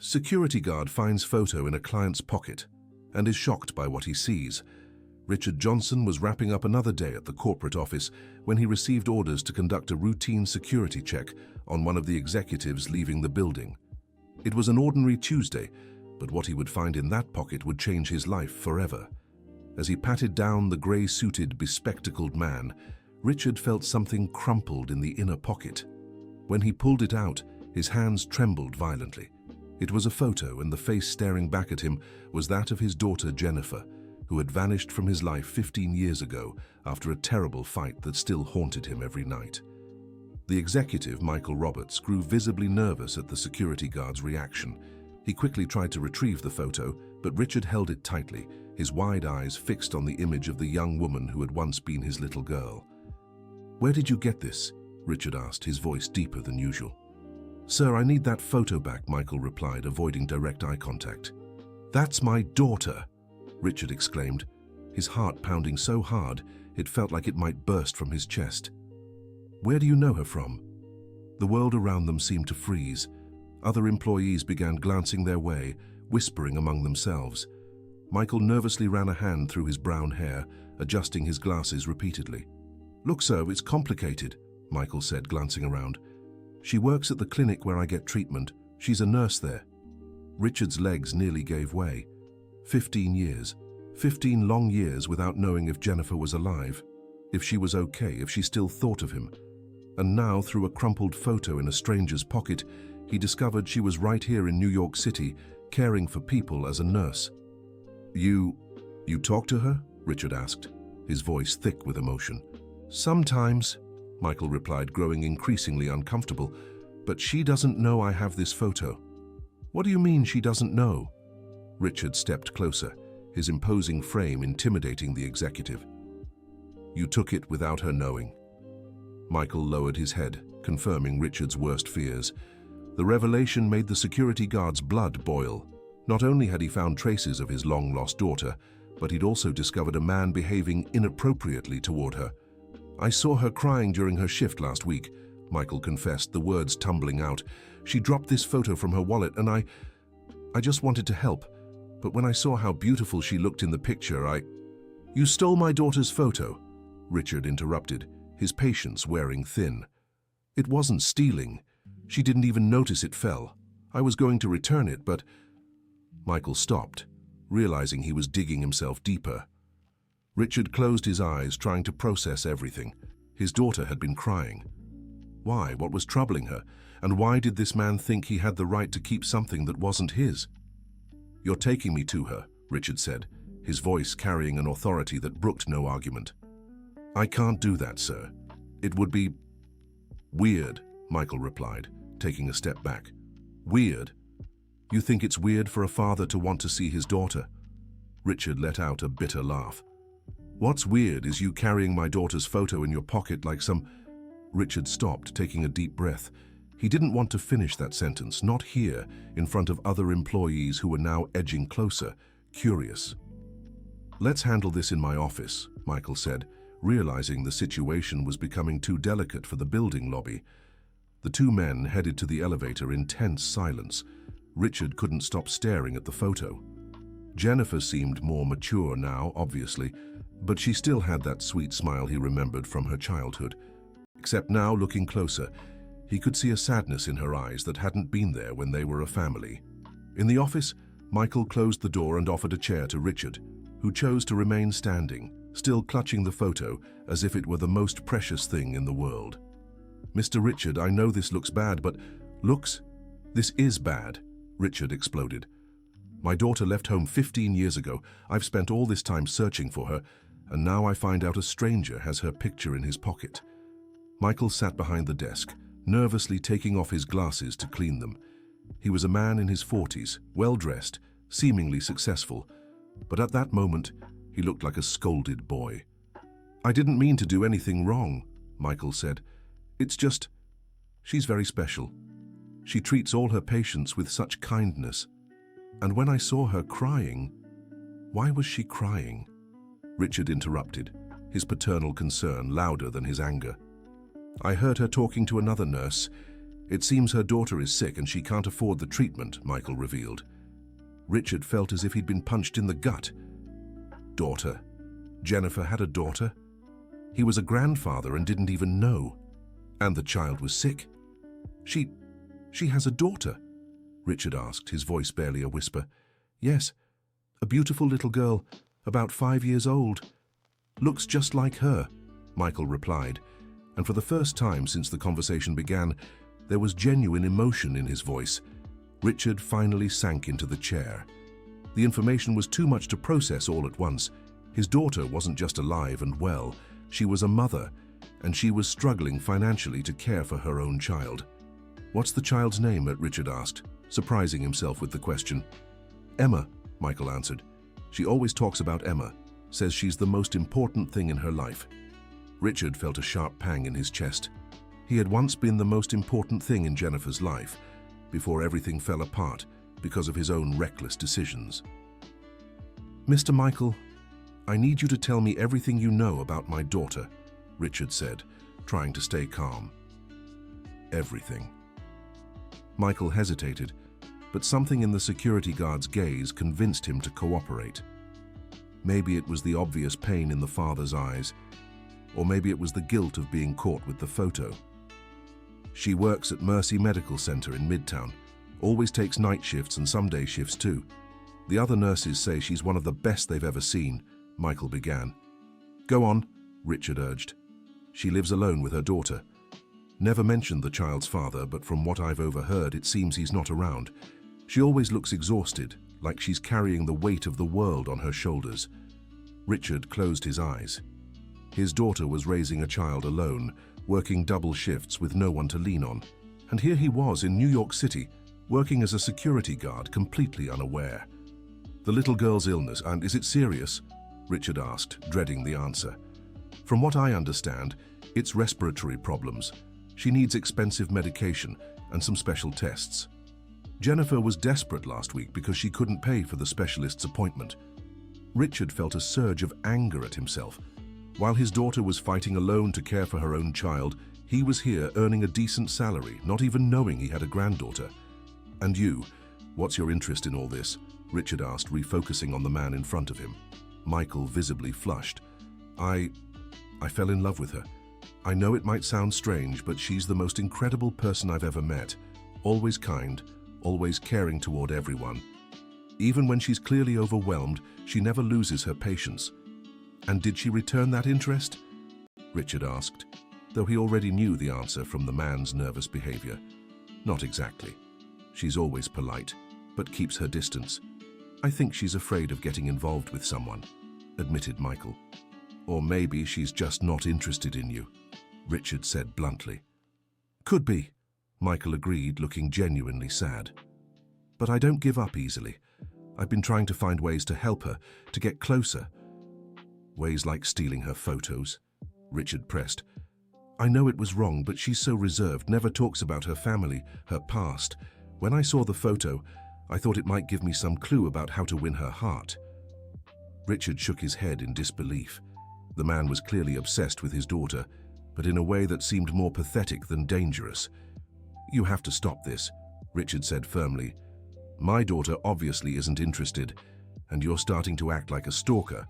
Security guard finds photo in a client's pocket and is shocked by what he sees. Richard Johnson was wrapping up another day at the corporate office when he received orders to conduct a routine security check on one of the executives leaving the building. It was an ordinary Tuesday, but what he would find in that pocket would change his life forever. As he patted down the grey-suited, bespectacled man, Richard felt something crumpled in the inner pocket. When he pulled it out, his hands trembled violently. It was a photo, and the face staring back at him was that of his daughter Jennifer, who had vanished from his life 15 years ago after a terrible fight that still haunted him every night. The executive, Michael Roberts, grew visibly nervous at the security guard's reaction. He quickly tried to retrieve the photo, but Richard held it tightly, his wide eyes fixed on the image of the young woman who had once been his little girl. "Where did you get this?" Richard asked, his voice deeper than usual. "Sir, I need that photo back," Michael replied, avoiding direct eye contact. "That's my daughter!" Richard exclaimed, his heart pounding so hard it felt like it might burst from his chest. "Where do you know her from?" The world around them seemed to freeze. Other employees began glancing their way, whispering among themselves. Michael nervously ran a hand through his brown hair, adjusting his glasses repeatedly. "Look, sir, it's complicated," Michael said, glancing around. "She works at the clinic where I get treatment. She's a nurse there." Richard's legs nearly gave way. 15 years. 15 long years without knowing if Jennifer was alive, if she was okay, if she still thought of him. And now, through a crumpled photo in a stranger's pocket, he discovered she was right here in New York City, caring for people as a nurse. You talk to her?" Richard asked, his voice thick with emotion. "Sometimes," Michael replied, growing increasingly uncomfortable. "But she doesn't know I have this photo." "What do you mean she doesn't know?" Richard stepped closer, his imposing frame intimidating the executive. "You took it without her knowing." Michael lowered his head, confirming Richard's worst fears. The revelation made the security guard's blood boil. Not only had he found traces of his long-lost daughter, but he'd also discovered a man behaving inappropriately toward her. "I saw her crying during her shift last week," Michael confessed, the words tumbling out. "She dropped this photo from her wallet and I just wanted to help. But when I saw how beautiful she looked in the picture, "You stole my daughter's photo," Richard interrupted, his patience wearing thin. "It wasn't stealing. She didn't even notice it fell. I was going to return it, but—" Michael stopped, realizing he was digging himself deeper. Richard closed his eyes, trying to process everything. His daughter had been crying. Why? What was troubling her? And why did this man think he had the right to keep something that wasn't his? "You're taking me to her," Richard said, his voice carrying an authority that brooked no argument. "I can't do that, sir. It would be weird," Michael replied, taking a step back. "Weird? You think it's weird for a father to want to see his daughter?" Richard let out a bitter laugh. "What's weird is you carrying my daughter's photo in your pocket like some—" Richard stopped, taking a deep breath. He didn't want to finish that sentence, not here, in front of other employees who were now edging closer, curious. "Let's handle this in my office," Michael said, realizing the situation was becoming too delicate for the building lobby. The two men headed to the elevator in tense silence. Richard couldn't stop staring at the photo. Jennifer seemed more mature now, obviously, but she still had that sweet smile he remembered from her childhood. Except now, looking closer, he could see a sadness in her eyes that hadn't been there when they were a family. In the office, Michael closed the door and offered a chair to Richard, who chose to remain standing, still clutching the photo as if it were the most precious thing in the world. "Mr. Richard, I know this looks bad, but—" "Looks? This is bad," Richard exploded. "My daughter left home 15 years ago. I've spent all this time searching for her, and now I find out a stranger has her picture in his pocket." Michael sat behind the desk, nervously taking off his glasses to clean them. He was a man in his 40s, well-dressed, seemingly successful, but at that moment, he looked like a scolded boy. "I didn't mean to do anything wrong," Michael said. "It's just, she's very special. She treats all her patients with such kindness. And when I saw her crying—" "Why was she crying?" Richard interrupted, his paternal concern louder than his anger. "I heard her talking to another nurse. It seems her daughter is sick and she can't afford the treatment, Michael revealed. Richard felt as if he'd been punched in the gut. Daughter? Jennifer had a daughter? He was a grandfather and didn't even know. And the child was sick? She has a daughter? Richard asked, his voice barely a whisper. Yes, a beautiful little girl, about 5 years old. Looks just like her, Michael replied, and for the first time since the conversation began, there was genuine emotion in his voice. Richard finally sank into the chair. The information was too much to process all at once. His daughter wasn't just alive and well, she was a mother, and she was struggling financially to care for her own child. What's the child's name? Richard asked, surprising himself with the question. Emma, Michael answered. She always talks about Emma, says she's the most important thing in her life. Richard felt a sharp pang in his chest. He had once been the most important thing in Jennifer's life, before everything fell apart because of his own reckless decisions. Mr. Michael, I need you to tell me everything you know about my daughter, Richard said, trying to stay calm. Everything. Michael hesitated, but something in the security guard's gaze convinced him to cooperate. Maybe it was the obvious pain in the father's eyes, or maybe it was the guilt of being caught with the photo. She works at Mercy Medical Center in Midtown, always takes night shifts and some day shifts too. The other nurses say she's one of the best they've ever seen, Michael began. Go on, Richard urged. She lives alone with her daughter. Never mentioned the child's father, but from what I've overheard, it seems he's not around. She always looks exhausted, like she's carrying the weight of the world on her shoulders. Richard closed his eyes. His daughter was raising a child alone, working double shifts with no one to lean on. And here he was in New York City, working as a security guard, completely unaware. The little girl's illness, and is it serious? Richard asked, dreading the answer. From what I understand, it's respiratory problems. She needs expensive medication and some special tests. Jennifer was desperate last week because she couldn't pay for the specialist's appointment. Richard felt a surge of anger at himself. While his daughter was fighting alone to care for her own child, he was here earning a decent salary, not even knowing he had a granddaughter. And you, what's your interest in all this? Richard asked, refocusing on the man in front of him. Michael visibly flushed. I fell in love with her. I know it might sound strange, but she's the most incredible person I've ever met. Always kind, always caring toward everyone. Even when she's clearly overwhelmed, she never loses her patience. And did she return that interest? Richard asked, though he already knew the answer from the man's nervous behavior. Not exactly. She's always polite, but keeps her distance. I think she's afraid of getting involved with someone, admitted Michael. Or maybe she's just not interested in you, Richard said bluntly. Could be, Michael agreed, looking genuinely sad. But I don't give up easily. I've been trying to find ways to help her, to get closer. Ways like stealing her photos, Richard pressed. I know it was wrong, but she's so reserved, never talks about her family, her past. When I saw the photo, I thought it might give me some clue about how to win her heart. Richard shook his head in disbelief. The man was clearly obsessed with his daughter, but in a way that seemed more pathetic than dangerous. You have to stop this, Richard said firmly. My daughter obviously isn't interested, and you're starting to act like a stalker.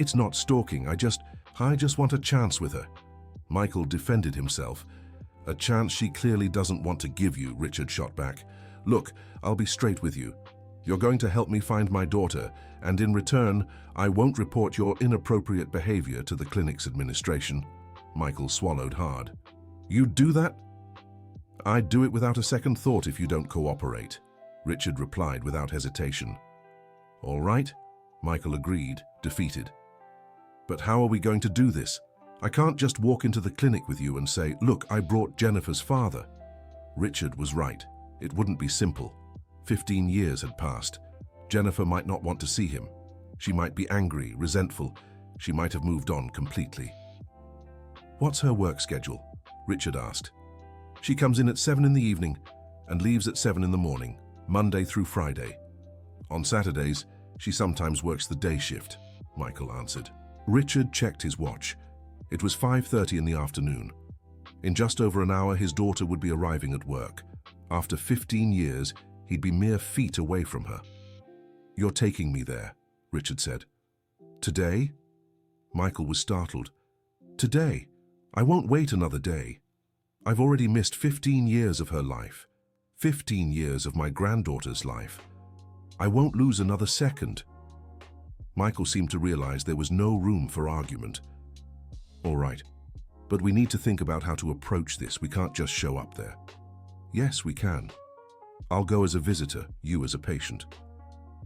It's not stalking, I just want a chance with her. Michael defended himself. A chance she clearly doesn't want to give you, Richard shot back. Look, I'll be straight with you. You're going to help me find my daughter, and in return, I won't report your inappropriate behavior to the clinic's administration. Michael swallowed hard. You'd do that? I'd do it without a second thought if you don't cooperate, Richard replied without hesitation. All right, Michael agreed, defeated. But how are we going to do this? I can't just walk into the clinic with you and say, look, I brought Jennifer's father. Richard was right. It wouldn't be simple. 15 years had passed. Jennifer might not want to see him. She might be angry, resentful. She might have moved on completely. What's her work schedule? Richard asked. She comes in at 7 in the evening and leaves at 7 in the morning, Monday through Friday. On Saturdays, she sometimes works the day shift, Michael answered. Richard checked his watch. It was 5:30 in the afternoon. In just over an hour, his daughter would be arriving at work. After 15 years, he'd be mere feet away from her. "You're taking me there," Richard said. "Today?" Michael was startled. "Today. I won't wait another day. I've already missed 15 years of her life. 15 years of my granddaughter's life. I won't lose another second." Michael seemed to realize there was no room for argument. "All right, but we need to think about how to approach this. We can't just show up there." "Yes, we can. I'll go as a visitor, you as a patient."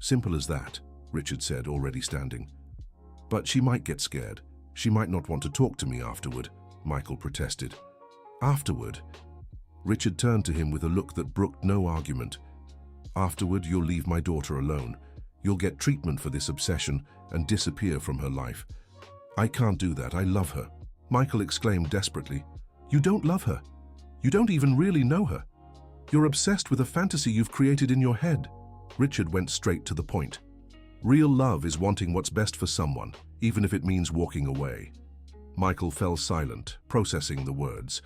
"Simple as that," Richard said, already standing. "But she might get scared. She might not want to talk to me afterward," Michael protested. "Afterward?" Richard turned to him with a look that brooked no argument. "Afterward, you'll leave my daughter alone. You'll get treatment for this obsession and disappear from her life." "I can't do that. I love her," Michael exclaimed desperately. "You don't love her. You don't even really know her. You're obsessed with a fantasy you've created in your head." Richard went straight to the point. "Real love is wanting what's best for someone, even if it means walking away." Michael fell silent, processing the words.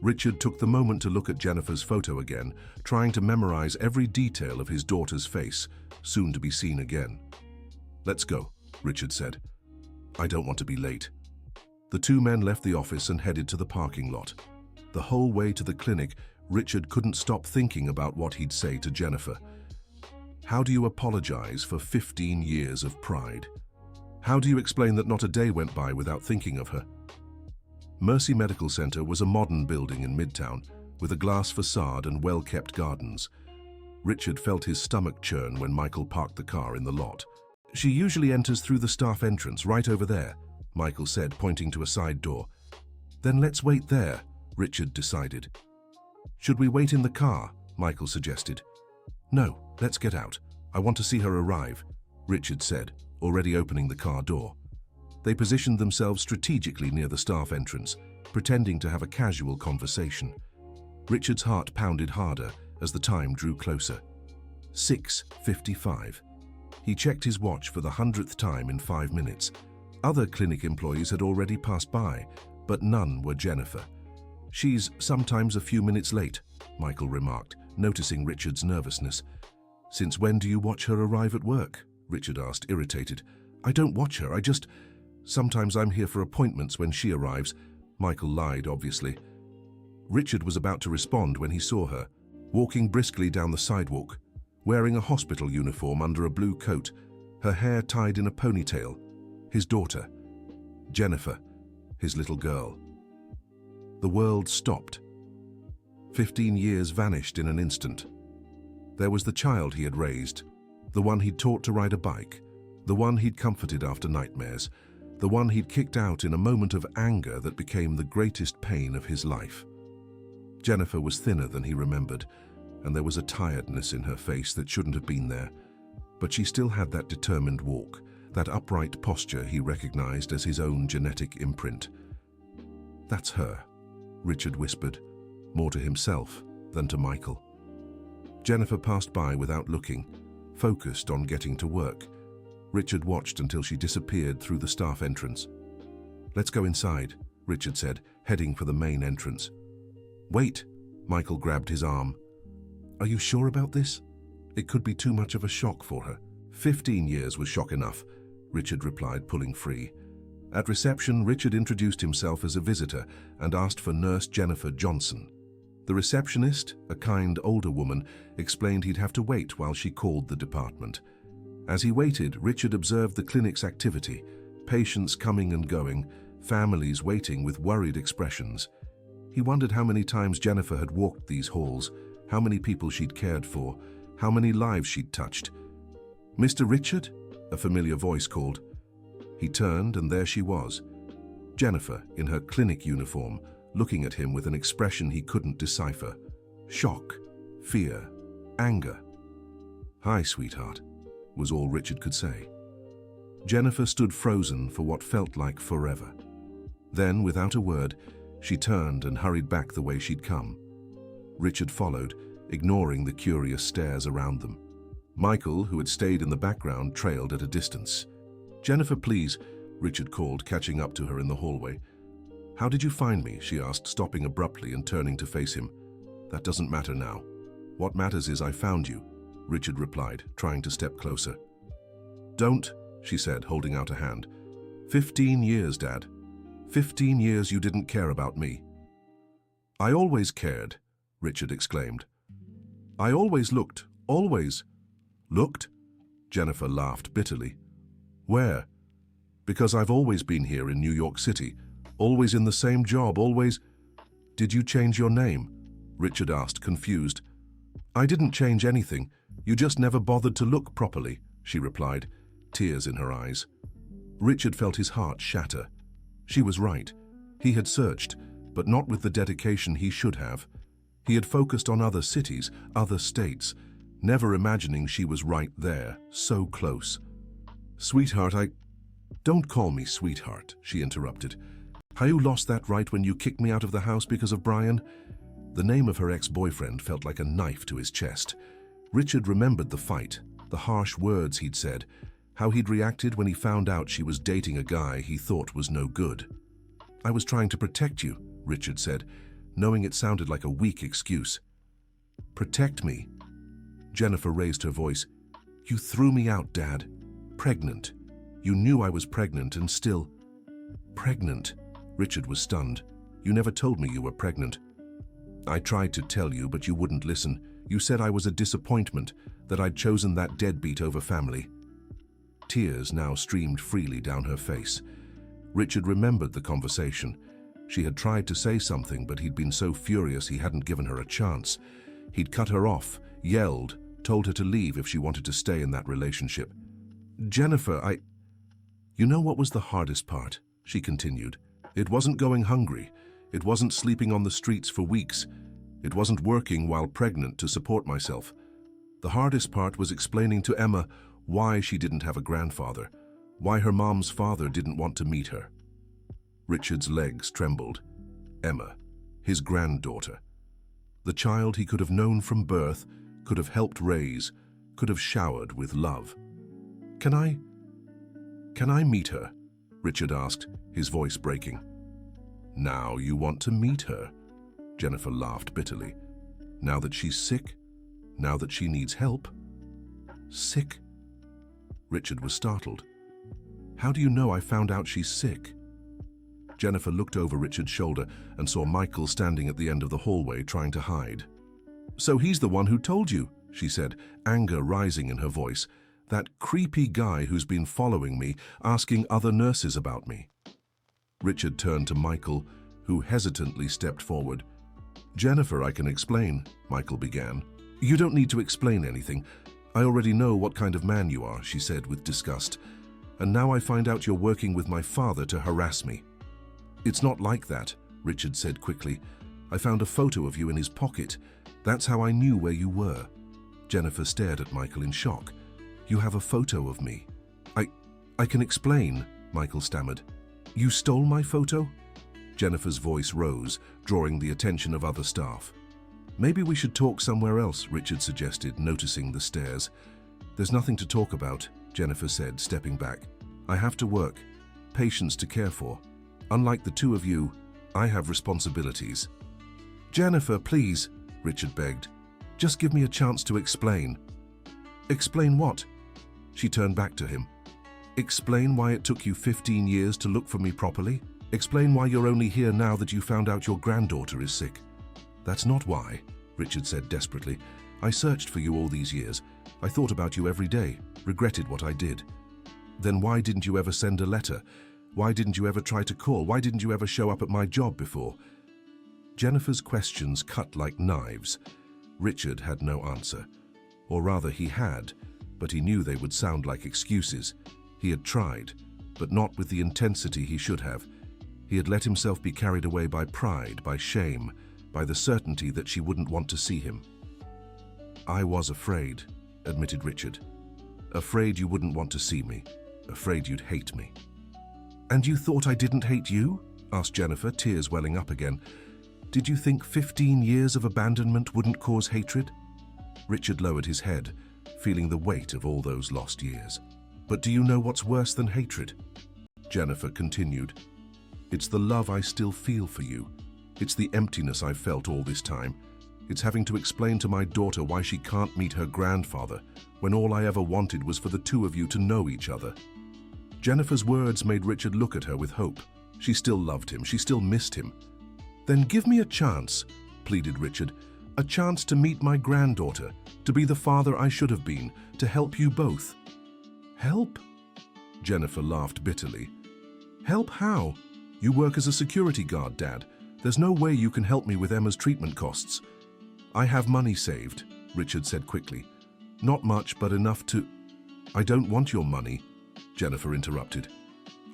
Richard took the moment to look at Jennifer's photo again, trying to memorize every detail of his daughter's face, soon to be seen again. "Let's go," Richard said. "I don't want to be late." The two men left the office and headed to the parking lot. The whole way to the clinic, Richard couldn't stop thinking about what he'd say to Jennifer. How do you apologize for 15 years of pride? How do you explain that not a day went by without thinking of her? Mercy Medical Center was a modern building in Midtown, with a glass facade and well-kept gardens. Richard felt his stomach churn when Michael parked the car in the lot. "She usually enters through the staff entrance, right over there," Michael said, pointing to a side door. "Then let's wait there," Richard decided. "Should we wait in the car?" Michael suggested. "No, let's get out. I want to see her arrive," Richard said, already opening the car door. They positioned themselves strategically near the staff entrance, pretending to have a casual conversation. Richard's heart pounded harder as the time drew closer. 6:55. He checked his watch for the 100th time in 5 minutes. Other clinic employees had already passed by, but none were Jennifer. "She's sometimes a few minutes late," Michael remarked, noticing Richard's nervousness. "Since when do you watch her arrive at work?" Richard asked, irritated. "I don't watch her, Sometimes I'm here for appointments when she arrives." Michael lied, obviously. Richard was about to respond when he saw her, walking briskly down the sidewalk, wearing a hospital uniform under a blue coat, her hair tied in a ponytail. His daughter, Jennifer, his little girl. The world stopped. 15 years vanished in an instant. There was the child he had raised, the one he'd taught to ride a bike, the one he'd comforted after nightmares, the one he'd kicked out in a moment of anger that became the greatest pain of his life. Jennifer was thinner than he remembered, and there was a tiredness in her face that shouldn't have been there. But she still had that determined walk, that upright posture he recognized as his own genetic imprint. "That's her," Richard whispered, more to himself than to Michael. Jennifer passed by without looking, focused on getting to work. Richard watched until she disappeared through the staff entrance. "Let's go inside," Richard said, heading for the main entrance. "Wait," Michael grabbed his arm. "Are you sure about this? It could be too much of a shock for her." 15 years was shock enough, Richard replied, pulling free. At reception, Richard introduced himself as a visitor and asked for Nurse Jennifer Johnson. The receptionist, a kind older woman, explained he'd have to wait while she called the department. As he waited, Richard observed the clinic's activity, patients coming and going, families waiting with worried expressions. He wondered how many times Jennifer had walked these halls, how many people she'd cared for, how many lives she'd touched. "Mr. Richard?" a familiar voice called. He turned, and there she was, Jennifer in her clinic uniform, looking at him with an expression he couldn't decipher. Shock, fear, anger. "Hi, sweetheart," was all Richard could say. Jennifer stood frozen for what felt like forever. Then, without a word, she turned and hurried back the way she'd come. Richard followed, ignoring the curious stares around them. Michael, who had stayed in the background, trailed at a distance. "Jennifer, please," Richard called, catching up to her in the hallway. How did you find me? She asked, stopping abruptly and turning to face him. That doesn't matter now. What matters is I found you, Richard replied, trying to step closer. Don't, she said, holding out a hand. 15 years, Dad. 15 years you didn't care about me. I always cared, Richard exclaimed. I always looked, always. Looked? Jennifer laughed bitterly. Where? Because I've always been here in New York City, always in the same job, always... Did you change your name? Richard asked, confused. I didn't change anything. You just never bothered to look properly, she replied, tears in her eyes. Richard felt his heart shatter. She was right. He had searched, but not with the dedication he should have. He had focused on other cities, other states, never imagining she was right there, so close. Sweetheart, Don't call me sweetheart, she interrupted. Have you lost that right when you kicked me out of the house because of Brian? The name of her ex-boyfriend felt like a knife to his chest. Richard remembered the fight, the harsh words he'd said, how he'd reacted when he found out she was dating a guy he thought was no good. I was trying to protect you, Richard said, knowing it sounded like a weak excuse. Protect me? Jennifer raised her voice. You threw me out, Dad. Pregnant. You knew I was pregnant and still... Pregnant? Richard was stunned. You never told me you were pregnant. I tried to tell you, but you wouldn't listen. You said I was a disappointment, that I'd chosen that deadbeat over family. Tears now streamed freely down her face. Richard remembered the conversation. She had tried to say something, but he'd been so furious he hadn't given her a chance. He'd cut her off, yelled, told her to leave if she wanted to stay in that relationship. Jennifer, You know what was the hardest part? She continued. It wasn't going hungry. It wasn't sleeping on the streets for weeks. It wasn't working while pregnant to support myself. The hardest part was explaining to Emma why she didn't have a grandfather, why her mom's father didn't want to meet her. Richard's legs trembled. Emma, his granddaughter. The child he could have known from birth, could have helped raise, could have showered with love. Can I meet her? Richard asked, his voice breaking. Now you want to meet her? Jennifer laughed bitterly. Now that she's sick? Now that she needs help? Sick? Richard was startled. How do you know I found out she's sick? Jennifer looked over Richard's shoulder and saw Michael standing at the end of the hallway trying to hide. So he's the one who told you, she said, anger rising in her voice. That creepy guy who's been following me, asking other nurses about me. Richard turned to Michael, who hesitantly stepped forward. Jennifer, I can explain, Michael began. You don't need to explain anything. I already know what kind of man you are, she said with disgust. And now I find out you're working with my father to harass me. It's not like that, Richard said quickly. I found a photo of you in his pocket. That's how I knew where you were. Jennifer stared at Michael in shock. You have a photo of me. I can explain, Michael stammered. You stole my photo? Jennifer's voice rose, drawing the attention of other staff. Maybe we should talk somewhere else, Richard suggested, noticing the stares. There's nothing to talk about, Jennifer said, stepping back. I have to work, patients to care for. Unlike the two of you, I have responsibilities. Jennifer, please, Richard begged. Just give me a chance to explain. Explain what? She turned back to him. Explain why it took you 15 years to look for me properly? Explain why you're only here now that you found out your granddaughter is sick. That's not why, Richard said desperately. I searched for you all these years. I thought about you every day, regretted what I did. Then why didn't you ever send a letter? Why didn't you ever try to call? Why didn't you ever show up at my job before? Jennifer's questions cut like knives. Richard had no answer. Or rather, he had, but he knew they would sound like excuses. He had tried, but not with the intensity he should have. He had let himself be carried away by pride, by shame, by the certainty that she wouldn't want to see him. I was afraid, admitted Richard. Afraid you wouldn't want to see me. Afraid you'd hate me. And you thought I didn't hate you? Asked Jennifer, tears welling up again. Did you think 15 years of abandonment wouldn't cause hatred? Richard lowered his head, feeling the weight of all those lost years. But do you know what's worse than hatred? Jennifer continued. It's the love I still feel for you. It's the emptiness I've felt all this time. It's having to explain to my daughter why she can't meet her grandfather when all I ever wanted was for the two of you to know each other. Jennifer's words made Richard look at her with hope. She still loved him. She still missed him. Then give me a chance, pleaded Richard. A chance to meet my granddaughter, to be the father I should have been, to help you both. Help? Jennifer laughed bitterly. Help how? You work as a security guard, Dad. There's no way you can help me with Emma's treatment costs. I have money saved, Richard said quickly. Not much, but enough to... I don't want your money, Jennifer interrupted.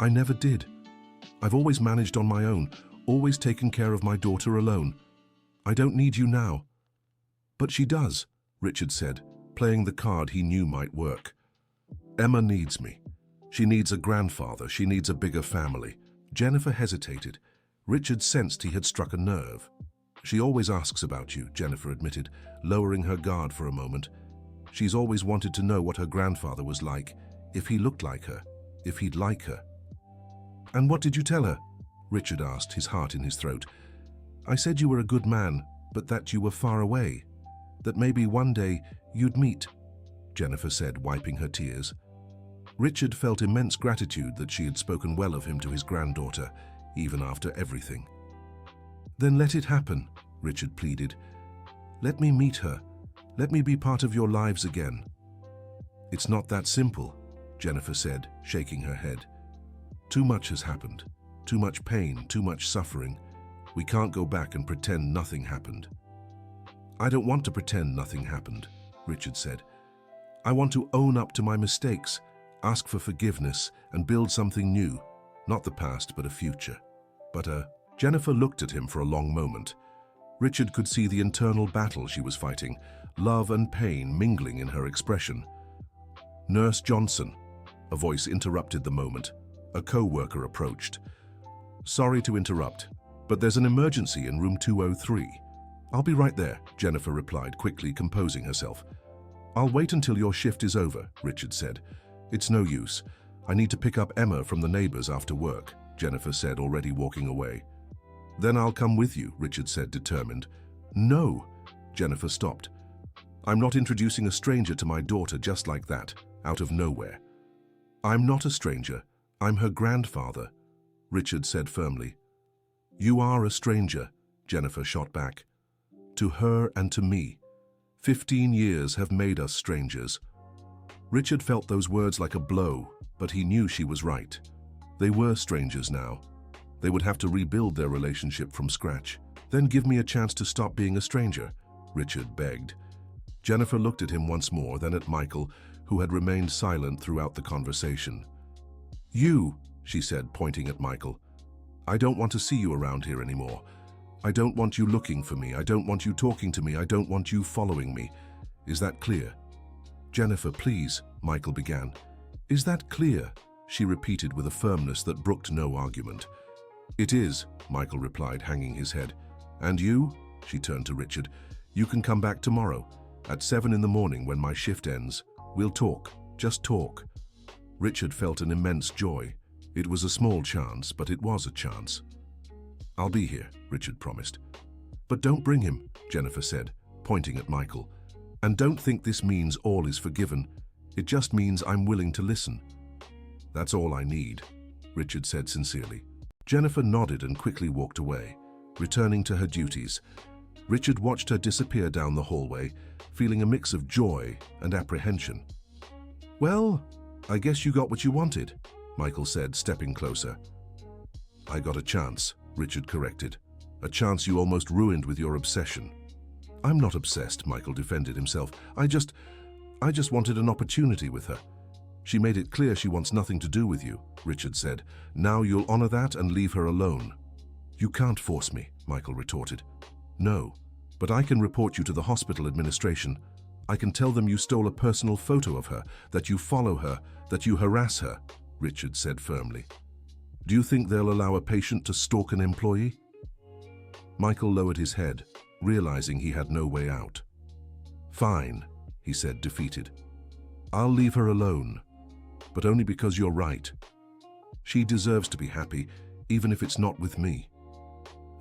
I never did. I've always managed on my own, always taken care of my daughter alone. I don't need you now. But she does, Richard said, playing the card he knew might work. Emma needs me. She needs a grandfather. She needs a bigger family. Jennifer hesitated. Richard sensed he had struck a nerve. She always asks about you, Jennifer admitted, lowering her guard for a moment. She's always wanted to know what her grandfather was like, if he looked like her, if he'd like her. And what did you tell her? Richard asked, his heart in his throat. I said you were a good man, but that you were far away. That maybe one day you'd meet, Jennifer said, wiping her tears. Richard felt immense gratitude that she had spoken well of him to his granddaughter, even after everything. Then let it happen, Richard pleaded. Let me meet her. Let me be part of your lives again. It's not that simple, Jennifer said, shaking her head. Too much has happened. Too much pain, too much suffering. We can't go back and pretend nothing happened. I don't want to pretend nothing happened, Richard said. I want to own up to my mistakes, ask for forgiveness, and build something new. Not the past, but a future. But Jennifer looked at him for a long moment. Richard could see the internal battle she was fighting, love and pain mingling in her expression. Nurse Johnson, a voice interrupted the moment. A co-worker approached. Sorry to interrupt, but there's an emergency in room 203. I'll be right there, Jennifer replied, quickly composing herself. I'll wait until your shift is over, Richard said. It's no use. I need to pick up Emma from the neighbors after work, Jennifer said, already walking away. Then I'll come with you, Richard said, determined. No, Jennifer stopped. I'm not introducing a stranger to my daughter just like that, out of nowhere. I'm not a stranger. I'm her grandfather, Richard said firmly. You are a stranger, Jennifer shot back. To her and to me. 15 years have made us strangers. Richard felt those words like a blow, but he knew she was right. They were strangers now. They would have to rebuild their relationship from scratch. Then give me a chance to stop being a stranger, Richard begged. Jennifer looked at him once more, then at Michael, who had remained silent throughout the conversation. You, she said, pointing at Michael. I don't want to see you around here anymore. I don't want you looking for me. I don't want you talking to me. I don't want you following me. Is that clear? Jennifer, please, Michael began. Is that clear? She repeated with a firmness that brooked no argument. It is, Michael replied, hanging his head. And you? She turned to Richard. You can come back tomorrow, at 7 in the morning when my shift ends. We'll talk, just talk. Richard felt an immense joy. It was a small chance, but it was a chance. I'll be here, Richard promised. But don't bring him, Jennifer said, pointing at Michael. And don't think this means all is forgiven. It just means I'm willing to listen. That's all I need, Richard said sincerely. Jennifer nodded and quickly walked away, returning to her duties. Richard watched her disappear down the hallway, feeling a mix of joy and apprehension. Well, I guess you got what you wanted, Michael said, stepping closer. I got a chance, Richard corrected. A chance you almost ruined with your obsession. I'm not obsessed, Michael defended himself. I just wanted an opportunity with her. She made it clear she wants nothing to do with you, Richard said. Now you'll honor that and leave her alone. You can't force me, Michael retorted. No, but I can report you to the hospital administration. I can tell them you stole a personal photo of her, that you follow her, that you harass her, Richard said firmly. Do you think they'll allow a patient to stalk an employee? Michael lowered his head, realizing he had no way out. Fine, he said, defeated. I'll leave her alone, but only because you're right. She deserves to be happy, even if it's not with me.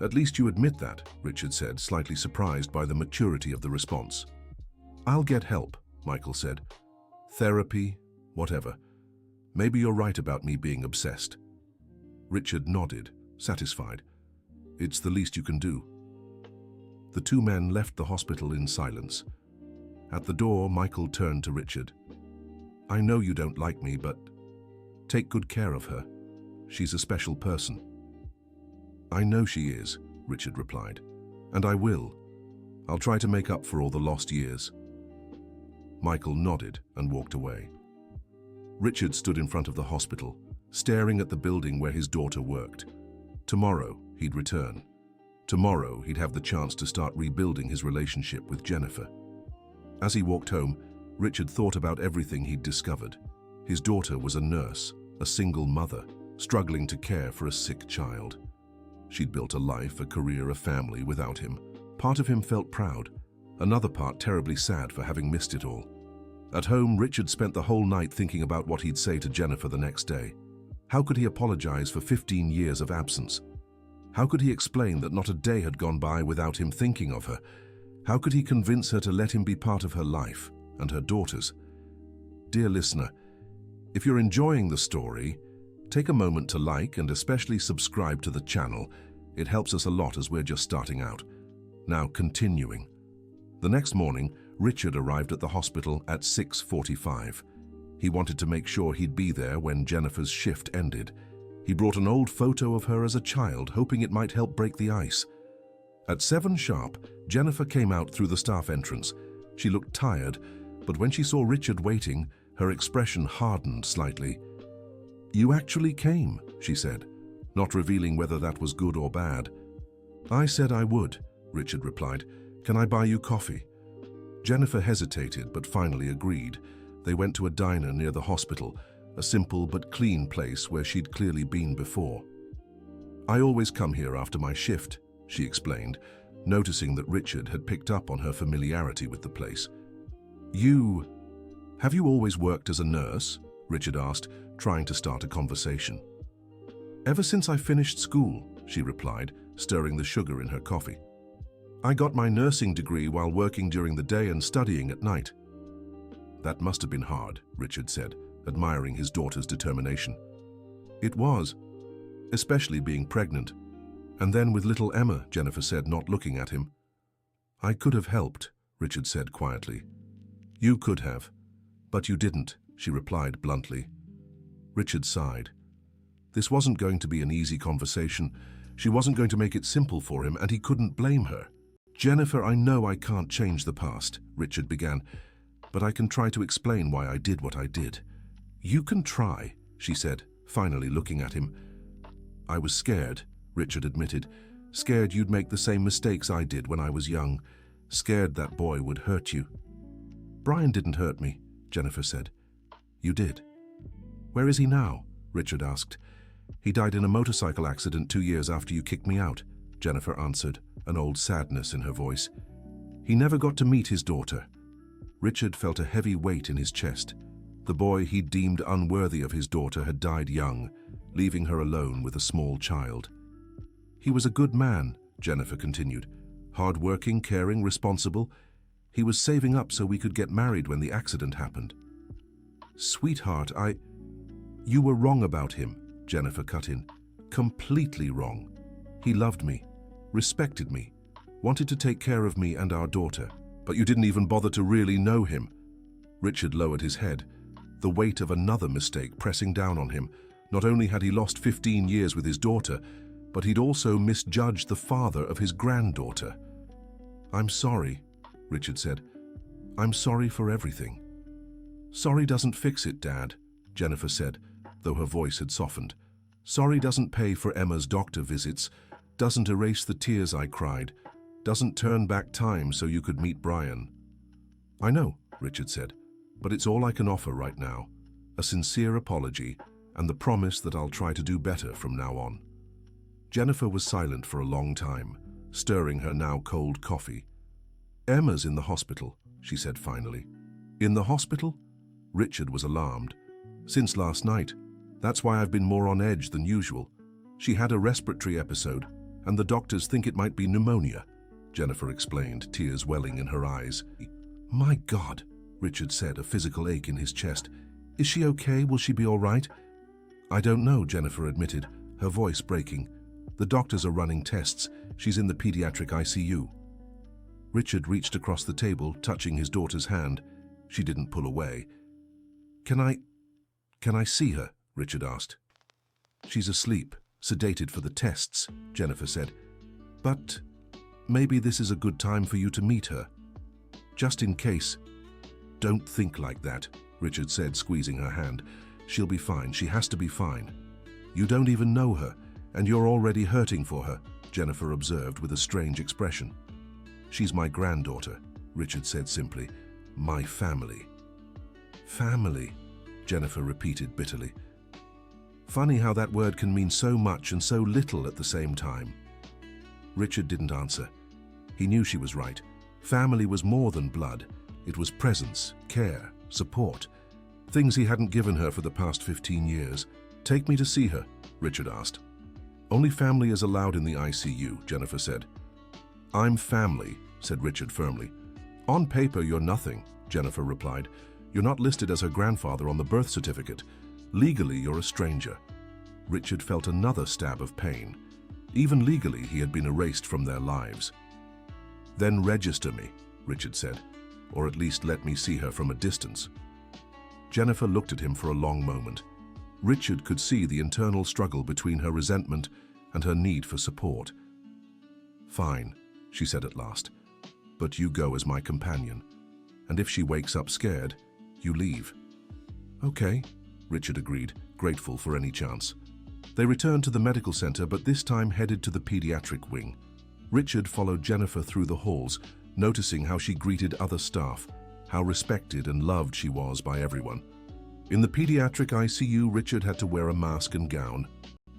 At least you admit that, Richard said, slightly surprised by the maturity of the response. I'll get help, Michael said. Therapy, whatever. Maybe you're right about me being obsessed. Richard nodded, satisfied. It's the least you can do. The two men left the hospital in silence. At the door, Michael turned to Richard. I know you don't like me, but take good care of her. She's a special person. I know she is, Richard replied, and I will. I'll try to make up for all the lost years. Michael nodded and walked away. Richard stood in front of the hospital, staring at the building where his daughter worked. Tomorrow, he'd return. Tomorrow, he'd have the chance to start rebuilding his relationship with Jennifer. As he walked home, Richard thought about everything he'd discovered. His daughter was a nurse, a single mother, struggling to care for a sick child. She'd built a life, a career, a family without him. Part of him felt proud, another part terribly sad for having missed it all. At home, Richard spent the whole night thinking about what he'd say to Jennifer the next day. How could he apologize for 15 years of absence? How could he explain that not a day had gone by without him thinking of her? How could he convince her to let him be part of her life and her daughter's? Dear listener, if you're enjoying the story, take a moment to like and especially subscribe to the channel. It helps us a lot as we're just starting out. Now continuing. The next morning, Richard arrived at the hospital at 6:45. He wanted to make sure he'd be there when Jennifer's shift ended. He brought an old photo of her as a child, hoping it might help break the ice. At 7 sharp, Jennifer came out through the staff entrance. She looked tired, but when she saw Richard waiting, her expression hardened slightly. You actually came, she said, not revealing whether that was good or bad. I said I would, Richard replied. Can I buy you coffee? Jennifer hesitated, but finally agreed. They went to a diner near the hospital, a simple but clean place where she'd clearly been before. I always come here after my shift, she explained, noticing that Richard had picked up on her familiarity with the place. Have you always worked as a nurse? Richard asked, trying to start a conversation. Ever since I finished school, she replied, stirring the sugar in her coffee. I got my nursing degree while working during the day and studying at night. That must have been hard, Richard said, admiring his daughter's determination. It was, especially being pregnant. And then with little Emma, Jennifer said, not looking at him. I could have helped, Richard said quietly. You could have, but you didn't, she replied bluntly. Richard sighed. This wasn't going to be an easy conversation. She wasn't going to make it simple for him, and he couldn't blame her. Jennifer, I know I can't change the past, Richard began, but I can try to explain why I did what I did. You can try, she said, finally looking at him. I was scared, Richard admitted, scared you'd make the same mistakes I did when I was young, scared that boy would hurt you. Brian didn't hurt me, Jennifer said. You did. Where is he now? Richard asked. He died in a motorcycle accident 2 years after you kicked me out, Jennifer answered, an old sadness in her voice. He never got to meet his daughter. Richard felt a heavy weight in his chest. The boy he deemed unworthy of his daughter had died young, leaving her alone with a small child. He was a good man, Jennifer continued. Hard-working, caring, responsible. He was saving up so we could get married when the accident happened. Sweetheart, You were wrong about him, Jennifer cut in. Completely wrong. He loved me, respected me, wanted to take care of me and our daughter, but you didn't even bother to really know him. Richard lowered his head, the weight of another mistake pressing down on him. Not only had he lost 15 years with his daughter, but he'd also misjudged the father of his granddaughter. I'm sorry, Richard said. I'm sorry for everything. Sorry doesn't fix it, Dad, Jennifer said, though her voice had softened. Sorry doesn't pay for Emma's doctor visits, doesn't erase the tears I cried, doesn't turn back time so you could meet Brian. I know, Richard said, but it's all I can offer right now. A sincere apology and the promise that I'll try to do better from now on. Jennifer was silent for a long time, stirring her now cold coffee. Emma's in the hospital, she said finally. In the hospital? Richard was alarmed. Since last night. That's why I've been more on edge than usual. She had a respiratory episode, and the doctors think it might be pneumonia, Jennifer explained, tears welling in her eyes. My God, Richard said, a physical ache in his chest. Is she okay? Will she be all right? I don't know, Jennifer admitted, her voice breaking. The doctors are running tests. She's in the pediatric ICU. Richard reached across the table, touching his daughter's hand. She didn't pull away. Can I see her? Richard asked. She's asleep, sedated for the tests, Jennifer said. But maybe this is a good time for you to meet her. Just in case. Don't think like that, Richard said, squeezing her hand. She'll be fine. She has to be fine. You don't even know her, and you're already hurting for her, Jennifer observed with a strange expression. She's my granddaughter, Richard said simply. My family. Family, Jennifer repeated bitterly. Funny how that word can mean so much and so little at the same time. Richard didn't answer. He knew she was right. Family was more than blood. It was presence, care, support. Things he hadn't given her for the past 15 years. Take me to see her, Richard asked. Only family is allowed in the ICU, Jennifer said. I'm family, said Richard firmly. On paper, you're nothing, Jennifer replied. You're not listed as her grandfather on the birth certificate. Legally, you're a stranger. Richard felt another stab of pain. Even legally, he had been erased from their lives. Then register me, Richard said, or at least let me see her from a distance. Jennifer looked at him for a long moment. Richard could see the internal struggle between her resentment and her need for support. Fine, she said at last, but you go as my companion, and if she wakes up scared, you leave. Okay, Richard agreed, grateful for any chance. They returned to the medical center, but this time headed to the pediatric wing. Richard followed Jennifer through the halls, noticing how she greeted other staff, how respected and loved she was by everyone. In the pediatric ICU, Richard had to wear a mask and gown.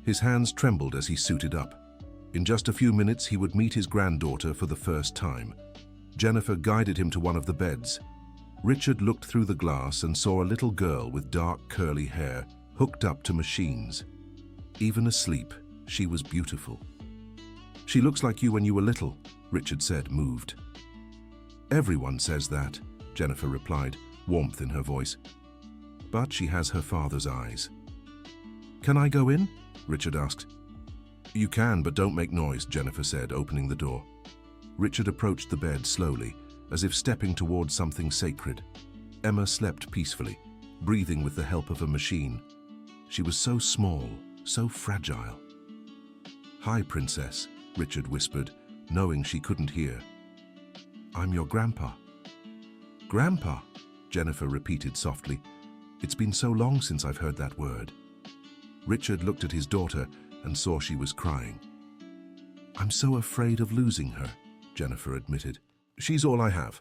His hands trembled as he suited up. In just a few minutes, he would meet his granddaughter for the first time. Jennifer guided him to one of the beds. Richard looked through the glass and saw a little girl with dark curly hair, hooked up to machines. Even asleep, she was beautiful. She looks like you when you were little, Richard said, moved. Everyone says that, Jennifer replied, warmth in her voice. But she has her father's eyes. Can I go in? Richard asked. You can, but don't make noise, Jennifer said, opening the door. Richard approached the bed slowly, as if stepping towards something sacred. Emma slept peacefully, breathing with the help of a machine. She was so small, so fragile. Hi, Princess, Richard whispered, knowing she couldn't hear. I'm your grandpa. Grandpa, Jennifer repeated softly. It's been so long since I've heard that word. Richard looked at his daughter and saw she was crying. I'm so afraid of losing her, Jennifer admitted. She's all I have.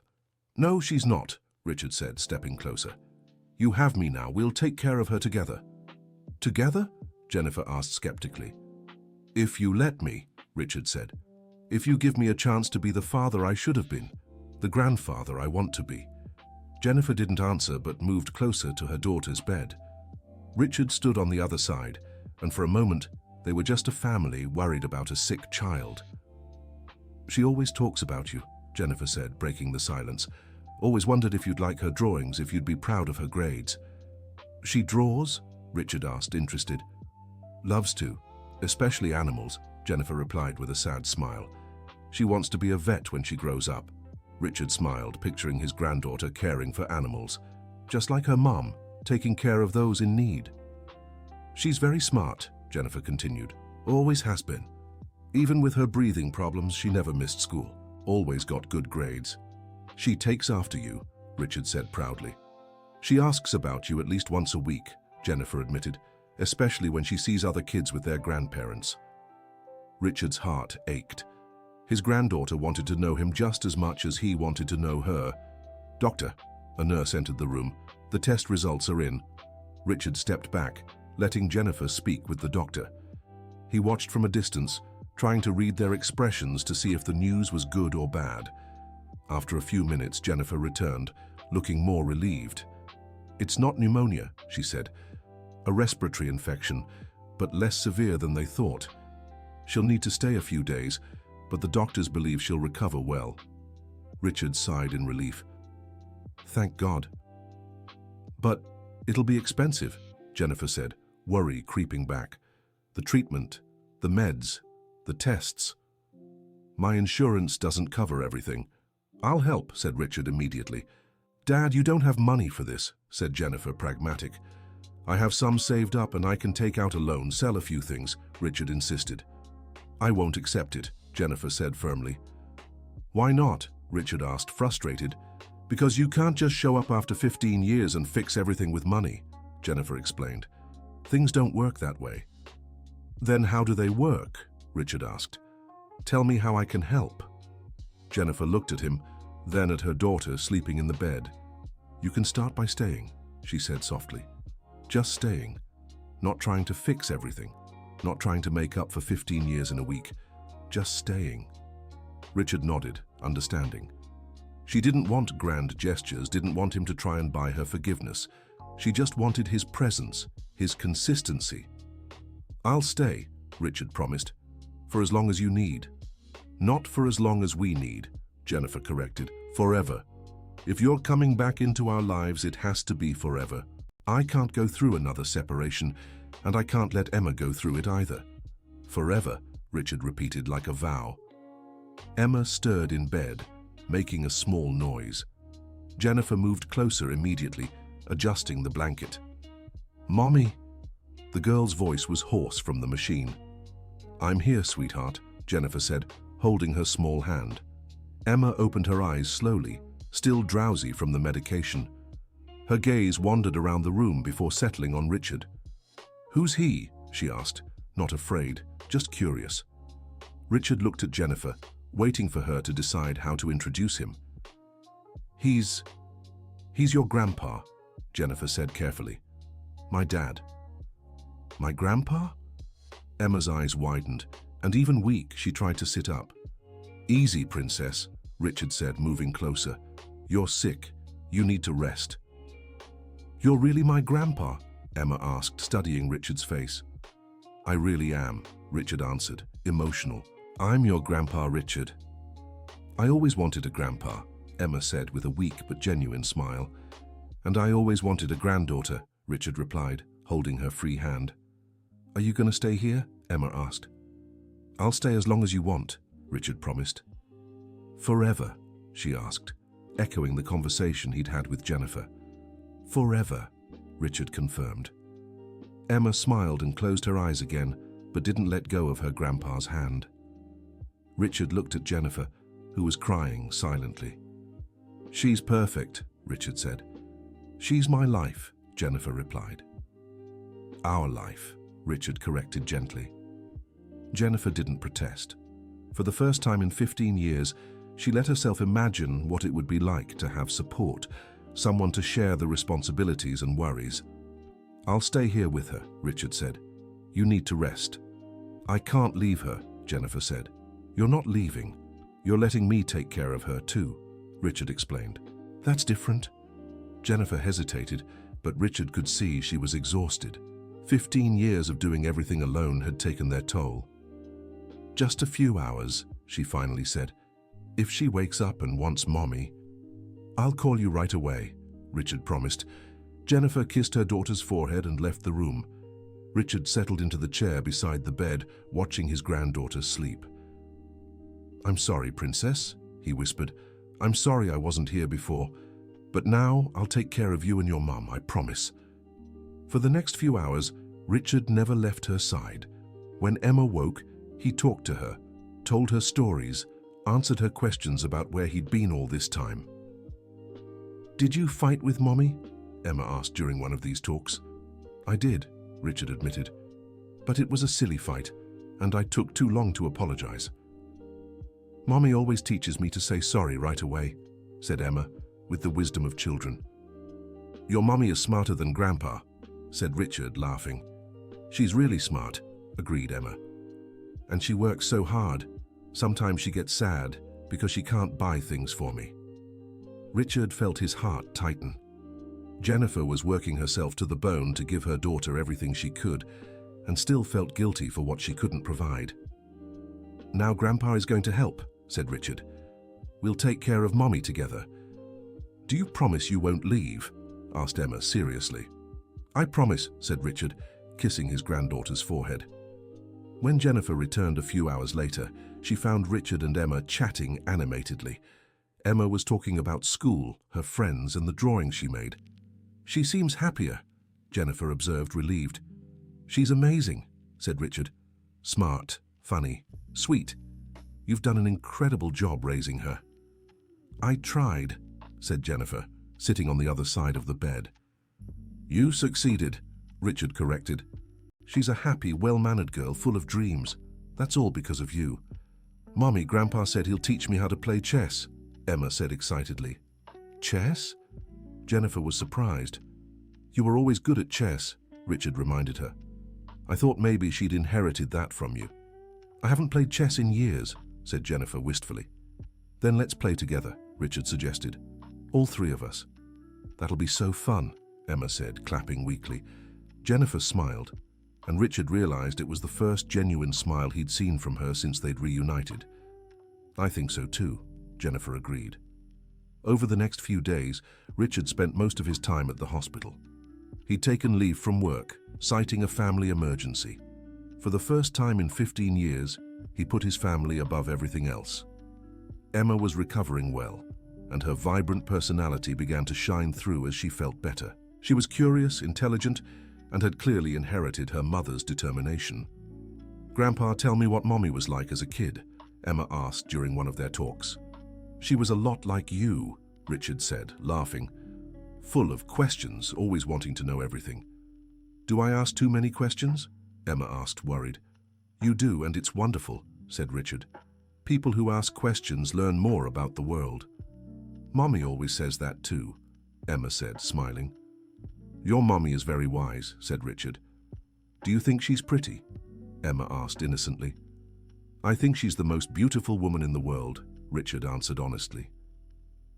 No, she's not, Richard said, stepping closer. You have me now. We'll take care of her together. Together? Jennifer asked skeptically. If you let me, Richard said. If you give me a chance to be the father I should have been, the grandfather I want to be. Jennifer didn't answer but moved closer to her daughter's bed. Richard stood on the other side, and for a moment they were just a family worried about a sick child. She always talks about you, Jennifer said, breaking the silence. Always wondered if you'd like her drawings, if you'd be proud of her grades. She draws? Richard asked, interested. Loves to, especially animals, Jennifer replied with a sad smile. She wants to be a vet when she grows up. Richard smiled, picturing his granddaughter caring for animals, just like her mom, taking care of those in need. She's very smart, Jennifer continued, always has been. Even with her breathing problems, she never missed school, always got good grades. She takes after you, Richard said proudly. She asks about you at least once a week, Jennifer admitted, especially when she sees other kids with their grandparents. Richard's heart ached. His granddaughter wanted to know him just as much as he wanted to know her. Doctor, a nurse entered the room. The test results are in. Richard stepped back, letting Jennifer speak with the doctor. He watched from a distance, trying to read their expressions to see if the news was good or bad. After a few minutes, Jennifer returned, looking more relieved. It's not pneumonia, she said. A respiratory infection. but less severe than they thought. She'll need to stay a few days, but the doctors believe she'll recover well. Richard sighed in relief. Thank God. But it'll be expensive, Jennifer said, worry creeping back. The treatment, the meds, the tests. My insurance doesn't cover everything. I'll help, said Richard immediately. Dad, you don't have money for this, said Jennifer, pragmatic. I have some saved up and I can take out a loan, sell a few things, Richard insisted. I won't accept it, Jennifer said firmly. Why not? Richard asked, frustrated. Because you can't just show up after 15 years and fix everything with money, Jennifer explained. Things don't work that way. Then how do they work? Richard asked. Tell me how I can help. Jennifer looked at him, then at her daughter sleeping in the bed. You can start by staying, she said softly. Just staying. Not trying to fix everything. Not trying to make up for 15 years in a week. Just staying. Richard nodded, understanding. She didn't want grand gestures, didn't want him to try and buy her forgiveness. She just wanted his presence, his consistency. I'll stay, Richard promised, for as long as you need. Not for as long as we need, Jennifer corrected. Forever. If you're coming back into our lives, it has to be forever. I can't go through another separation, and I can't let Emma go through it either. Forever, Richard repeated like a vow. Emma stirred in bed, making a small noise. Jennifer moved closer immediately, adjusting the blanket. Mommy! The girl's voice was hoarse from the machine. I'm here, sweetheart, Jennifer said, holding her small hand. Emma opened her eyes slowly, still drowsy from the medication. Her gaze wandered around the room before settling on Richard. Who's he? She asked, not afraid, just curious. Richard looked at Jennifer, waiting for her to decide how to introduce him. He's your grandpa, Jennifer said carefully. My dad. My grandpa? Emma's eyes widened, and even weak, she tried to sit up. Easy, princess, Richard said, moving closer. You're sick. You need to rest. You're really my grandpa? Emma asked, studying Richard's face. I really am, Richard answered, emotional. I'm your grandpa, Richard. I always wanted a grandpa, Emma said with a weak but genuine smile. And I always wanted a granddaughter, Richard replied, holding her free hand. Are you going to stay here? Emma asked. I'll stay as long as you want, Richard promised. Forever? She asked, echoing the conversation he'd had with Jennifer. Forever, Richard confirmed. Emma smiled and closed her eyes again, but didn't let go of her grandpa's hand. Richard looked at Jennifer, who was crying silently. She's perfect, Richard said. She's my life, Jennifer replied. Our life, Richard corrected gently. Jennifer didn't protest. For the first time in 15 years, she let herself imagine what it would be like to have support, someone to share the responsibilities and worries. I'll stay here with her, Richard said. You need to rest. I can't leave her, Jennifer said. You're not leaving. You're letting me take care of her too, Richard explained. That's different. Jennifer hesitated, but Richard could see she was exhausted. 15 years of doing everything alone had taken their toll. Just a few hours, she finally said. If she wakes up and wants Mommy, I'll call you right away, Richard promised. Jennifer kissed her daughter's forehead and left the room. Richard settled into the chair beside the bed, watching his granddaughter sleep. I'm sorry, Princess, he whispered. I'm sorry I wasn't here before, but now I'll take care of you and your mum, I promise. For the next few hours, Richard never left her side. When Emma woke, he talked to her, told her stories, answered her questions about where he'd been all this time. Did you fight with Mommy? Emma asked during one of these talks. I did, Richard admitted. But it was a silly fight, and I took too long to apologize. Mommy always teaches me to say sorry right away, said Emma, with the wisdom of children. Your mommy is smarter than Grandpa, said Richard, laughing. She's really smart, agreed Emma. And she works so hard. Sometimes she gets sad because she can't buy things for me. Richard felt his heart tighten. Jennifer was working herself to the bone to give her daughter everything she could, and still felt guilty for what she couldn't provide. "Now Grandpa is going to help," said Richard. "We'll take care of Mommy together." "Do you promise you won't leave?" asked Emma seriously. "I promise," said Richard, kissing his granddaughter's forehead. When Jennifer returned a few hours later, she found Richard and Emma chatting animatedly. Emma was talking about school, her friends, and the drawings she made. "She seems happier," Jennifer observed, relieved. "She's amazing," said Richard. "Smart, funny, sweet. You've done an incredible job raising her." "I tried," said Jennifer, sitting on the other side of the bed. "You succeeded," Richard corrected. "She's a happy, well-mannered girl full of dreams. That's all because of you." "Mommy, Grandpa said he'll teach me how to play chess," Emma said excitedly. "Chess?" Jennifer was surprised. "You were always good at chess," Richard reminded her. "I thought maybe she'd inherited that from you." "I haven't played chess in years," said Jennifer wistfully. "Then let's play together," Richard suggested. "All three of us." "That'll be so fun," Emma said, clapping weakly. Jennifer smiled, and Richard realized it was the first genuine smile he'd seen from her since they'd reunited. "I think so too," Jennifer agreed. Over the next few days, Richard spent most of his time at the hospital. He'd taken leave from work, citing a family emergency. For the first time in 15 years, he put his family above everything else. Emma was recovering well, and her vibrant personality began to shine through as she felt better. She was curious, intelligent, and had clearly inherited her mother's determination. "Grandpa, tell me what Mommy was like as a kid," Emma asked during one of their talks. "She was a lot like you," Richard said, laughing. "Full of questions, always wanting to know everything." "Do I ask too many questions?" Emma asked, worried. "You do, and it's wonderful," said Richard. "People who ask questions learn more about the world." "Mommy always says that too," Emma said, smiling. "Your mommy is very wise," said Richard. "Do you think she's pretty?" Emma asked innocently. "I think she's the most beautiful woman in the world," Richard answered honestly.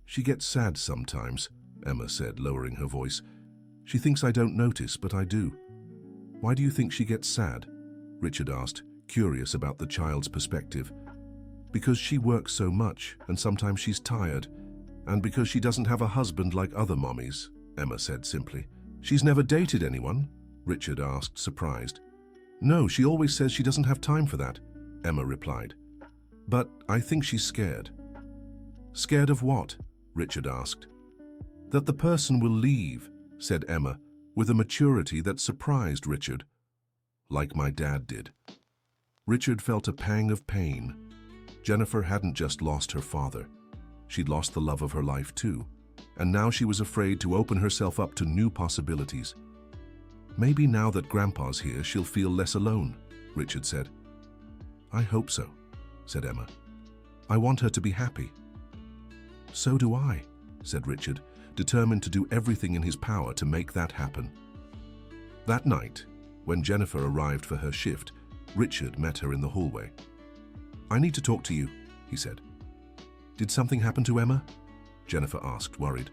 "She gets sad sometimes," Emma said, lowering her voice. "She thinks I don't notice, but I do." "Why do you think she gets sad?" Richard asked, curious about the child's perspective. "Because she works so much, and sometimes she's tired, and because she doesn't have a husband like other mommies," Emma said simply. "She's never dated anyone?" Richard asked, surprised. "No, she always says she doesn't have time for that," Emma replied. "But I think she's scared." "Scared of what?" Richard asked. "That the person will leave," said Emma, with a maturity that surprised Richard. "Like my dad did." Richard felt a pang of pain. Jennifer hadn't just lost her father. She'd lost the love of her life too, and now she was afraid to open herself up to new possibilities. "Maybe now that Grandpa's here, she'll feel less alone," Richard said. "I hope so," said Emma. "I want her to be happy." "So do I," said Richard, determined to do everything in his power to make that happen. That night, when Jennifer arrived for her shift, Richard met her in the hallway. "I need to talk to you," he said. "Did something happen to Emma?" Jennifer asked, worried.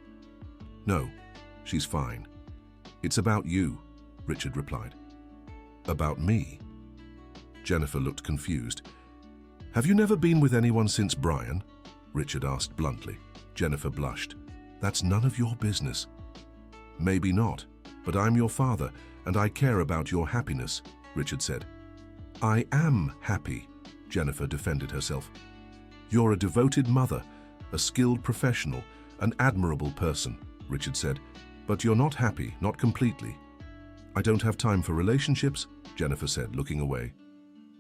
"No, she's fine. It's about you," Richard replied. "About me?" Jennifer looked confused. "Have you never been with anyone since Brian?" Richard asked bluntly. Jennifer blushed. "That's none of your business." "Maybe not, but I'm your father, and I care about your happiness," Richard said. "I am happy," Jennifer defended herself. "You're a devoted mother, a skilled professional, an admirable person," Richard said. "But you're not happy, not completely." "I don't have time for relationships," Jennifer said, looking away.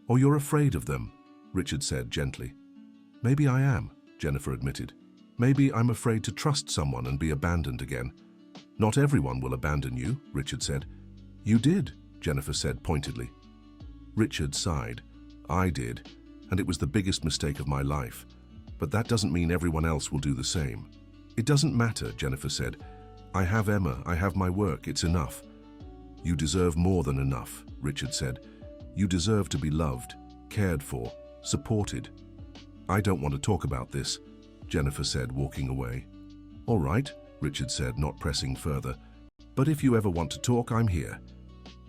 "Or you're afraid of them," Richard said gently. "Maybe I am," Jennifer admitted. "Maybe I'm afraid to trust someone and be abandoned again." "Not everyone will abandon you," Richard said. "You did," Jennifer said pointedly. Richard sighed. "I did, and it was the biggest mistake of my life. But that doesn't mean everyone else will do the same." "It doesn't matter," Jennifer said. "I have Emma, I have my work, it's enough." "You deserve more than enough," Richard said. "You deserve to be loved, cared for, supported." "I don't want to talk about this," Jennifer said, walking away. "All right," Richard said, not pressing further. "But if you ever want to talk, I'm here."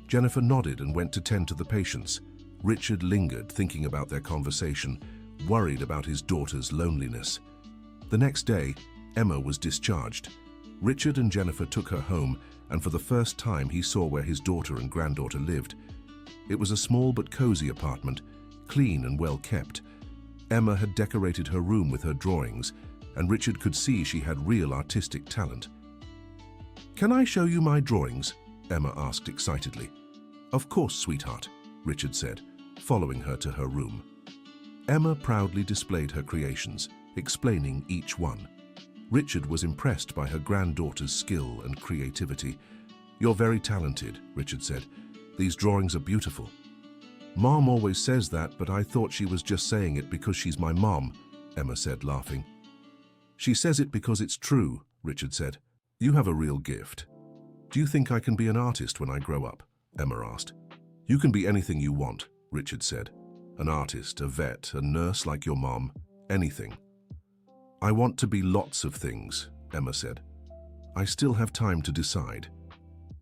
Jennifer nodded and went to tend to the patients. Richard lingered, thinking about their conversation, worried about his daughter's loneliness. The next day, Emma was discharged. Richard and Jennifer took her home, and for the first time he saw where his daughter and granddaughter lived. It was a small but cozy apartment, clean and well kept. Emma had decorated her room with her drawings, and Richard could see she had real artistic talent. "Can I show you my drawings?" Emma asked excitedly. "Of course, sweetheart," Richard said, following her to her room. Emma proudly displayed her creations, explaining each one. Richard was impressed by her granddaughter's skill and creativity. "You're very talented," Richard said. "These drawings are beautiful." "Mom always says that, but I thought she was just saying it because she's my mom," Emma said, laughing. "She says it because it's true," Richard said. "You have a real gift." "Do you think I can be an artist when I grow up?" Emma asked. "You can be anything you want," Richard said. "An artist, a vet, a nurse like your mom, anything." "I want to be lots of things," Emma said. "I still have time to decide."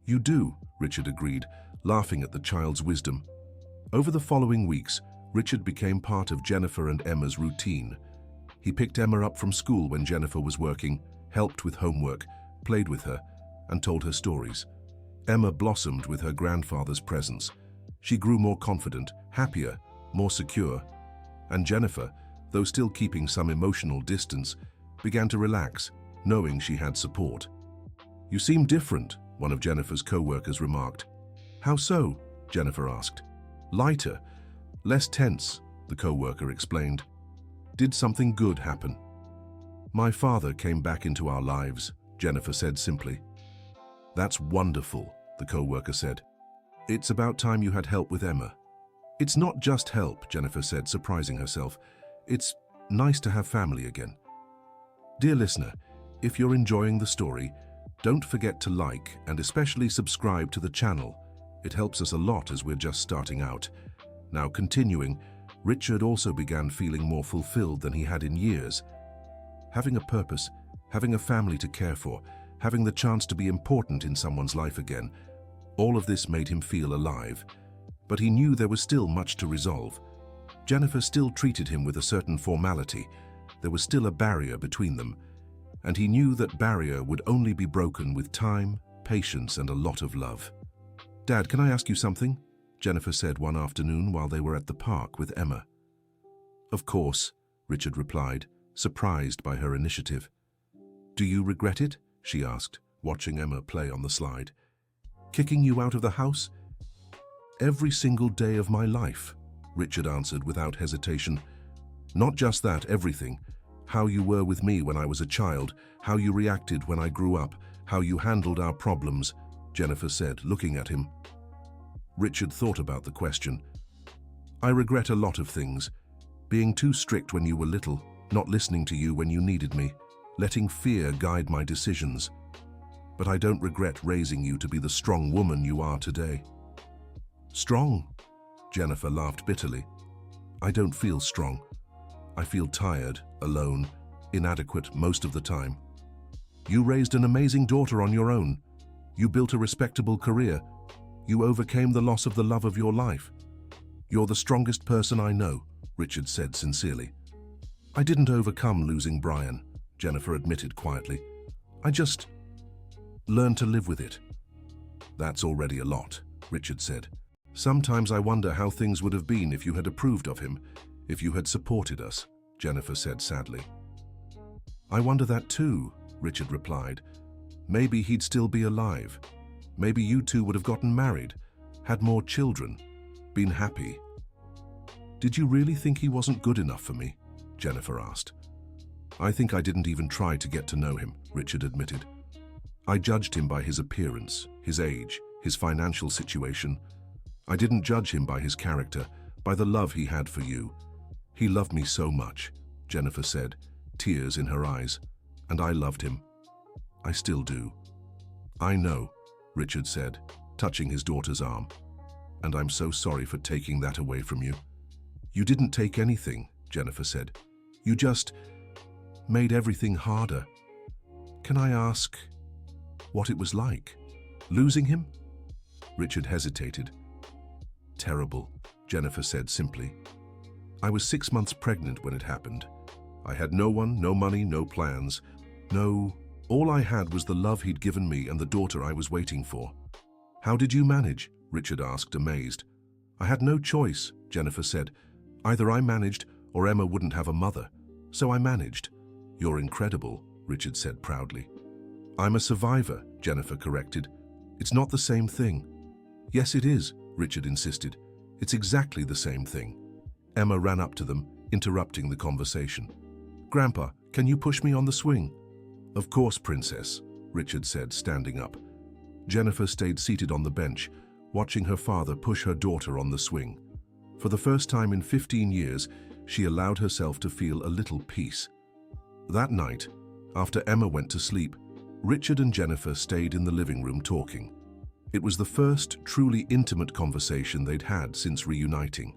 "You do," Richard agreed, laughing at the child's wisdom. Over the following weeks, Richard became part of Jennifer and Emma's routine. He picked Emma up from school when Jennifer was working, helped with homework, played with her, and told her stories. Emma blossomed with her grandfather's presence. She grew more confident, happier, more secure. And Jennifer, though still keeping some emotional distance, began to relax, knowing she had support. "You seem different," one of Jennifer's co-workers remarked. "How so?" Jennifer asked. "Lighter, less tense," the co-worker explained. "Did something good happen?" "My father came back into our lives," Jennifer said simply. "That's wonderful," the co-worker said. "It's about time you had help with Emma." "It's not just help," Jennifer said, surprising herself. "It's nice to have family again." Dear listener, if you're enjoying the story, don't forget to like and especially subscribe to the channel. It helps us a lot as we're just starting out. Now continuing, Richard also began feeling more fulfilled than he had in years. Having a purpose, having a family to care for, having the chance to be important in someone's life again, all of this made him feel alive. But he knew there was still much to resolve. Jennifer still treated him with a certain formality. There was still a barrier between them, and he knew that barrier would only be broken with time, patience, and a lot of love. "Dad, can I ask you something?" Jennifer said one afternoon while they were at the park with Emma. "Of course," Richard replied, surprised by her initiative. "Do you regret it?" she asked, watching Emma play on the slide. "Kicking you out of the house?" "Every single day of my life," Richard answered without hesitation. "Not just that, everything. How you were with me when I was a child, how you reacted when I grew up, how you handled our problems," Jennifer said, looking at him. Richard thought about the question. "I regret a lot of things. Being too strict when you were little, not listening to you when you needed me, letting fear guide my decisions. But I don't regret raising you to be the strong woman you are today." "Strong?" Jennifer laughed bitterly. "I don't feel strong. I feel tired, alone, inadequate most of the time. You raised an amazing daughter on your own. You built a respectable career. You overcame the loss of the love of your life. You're the strongest person I know," Richard said sincerely. "I didn't overcome losing Brian," Jennifer admitted quietly. "I just learned to live with it." "That's already a lot," Richard said. "Sometimes I wonder how things would have been if you had approved of him, if you had supported us," Jennifer said sadly. "I wonder that too," Richard replied. "Maybe he'd still be alive. Maybe you two would have gotten married, had more children, been happy." "Did you really think he wasn't good enough for me?" Jennifer asked. "I think I didn't even try to get to know him," Richard admitted. "I judged him by his appearance, his age, his financial situation. I didn't judge him by his character, by the love he had for you. He loved me so much," Jennifer said, tears in her eyes. "And I loved him. I still do." "I know," Richard said, touching his daughter's arm. "And I'm so sorry for taking that away from you." "You didn't take anything," Jennifer said. "You just made everything harder." "Can I ask what it was like, losing him?" Richard hesitated. Terrible, Jennifer said simply. I was 6 months pregnant when it happened. I had no one, no money, no plans. All I had was the love he'd given me and the daughter I was waiting for. How did you manage? Richard asked, amazed. I had no choice, Jennifer said. Either I managed or Emma wouldn't have a mother. So I managed. You're incredible, Richard said proudly. I'm a survivor, Jennifer corrected. It's not the same thing. Yes, it is, Richard insisted. It's exactly the same thing. Emma ran up to them, interrupting the conversation. Grandpa, can you push me on the swing? Of course, Princess, Richard said, standing up. Jennifer stayed seated on the bench, watching her father push her daughter on the swing. For the first time in 15 years, she allowed herself to feel a little peace. That night, after Emma went to sleep, Richard and Jennifer stayed in the living room talking. It was the first truly intimate conversation they'd had since reuniting.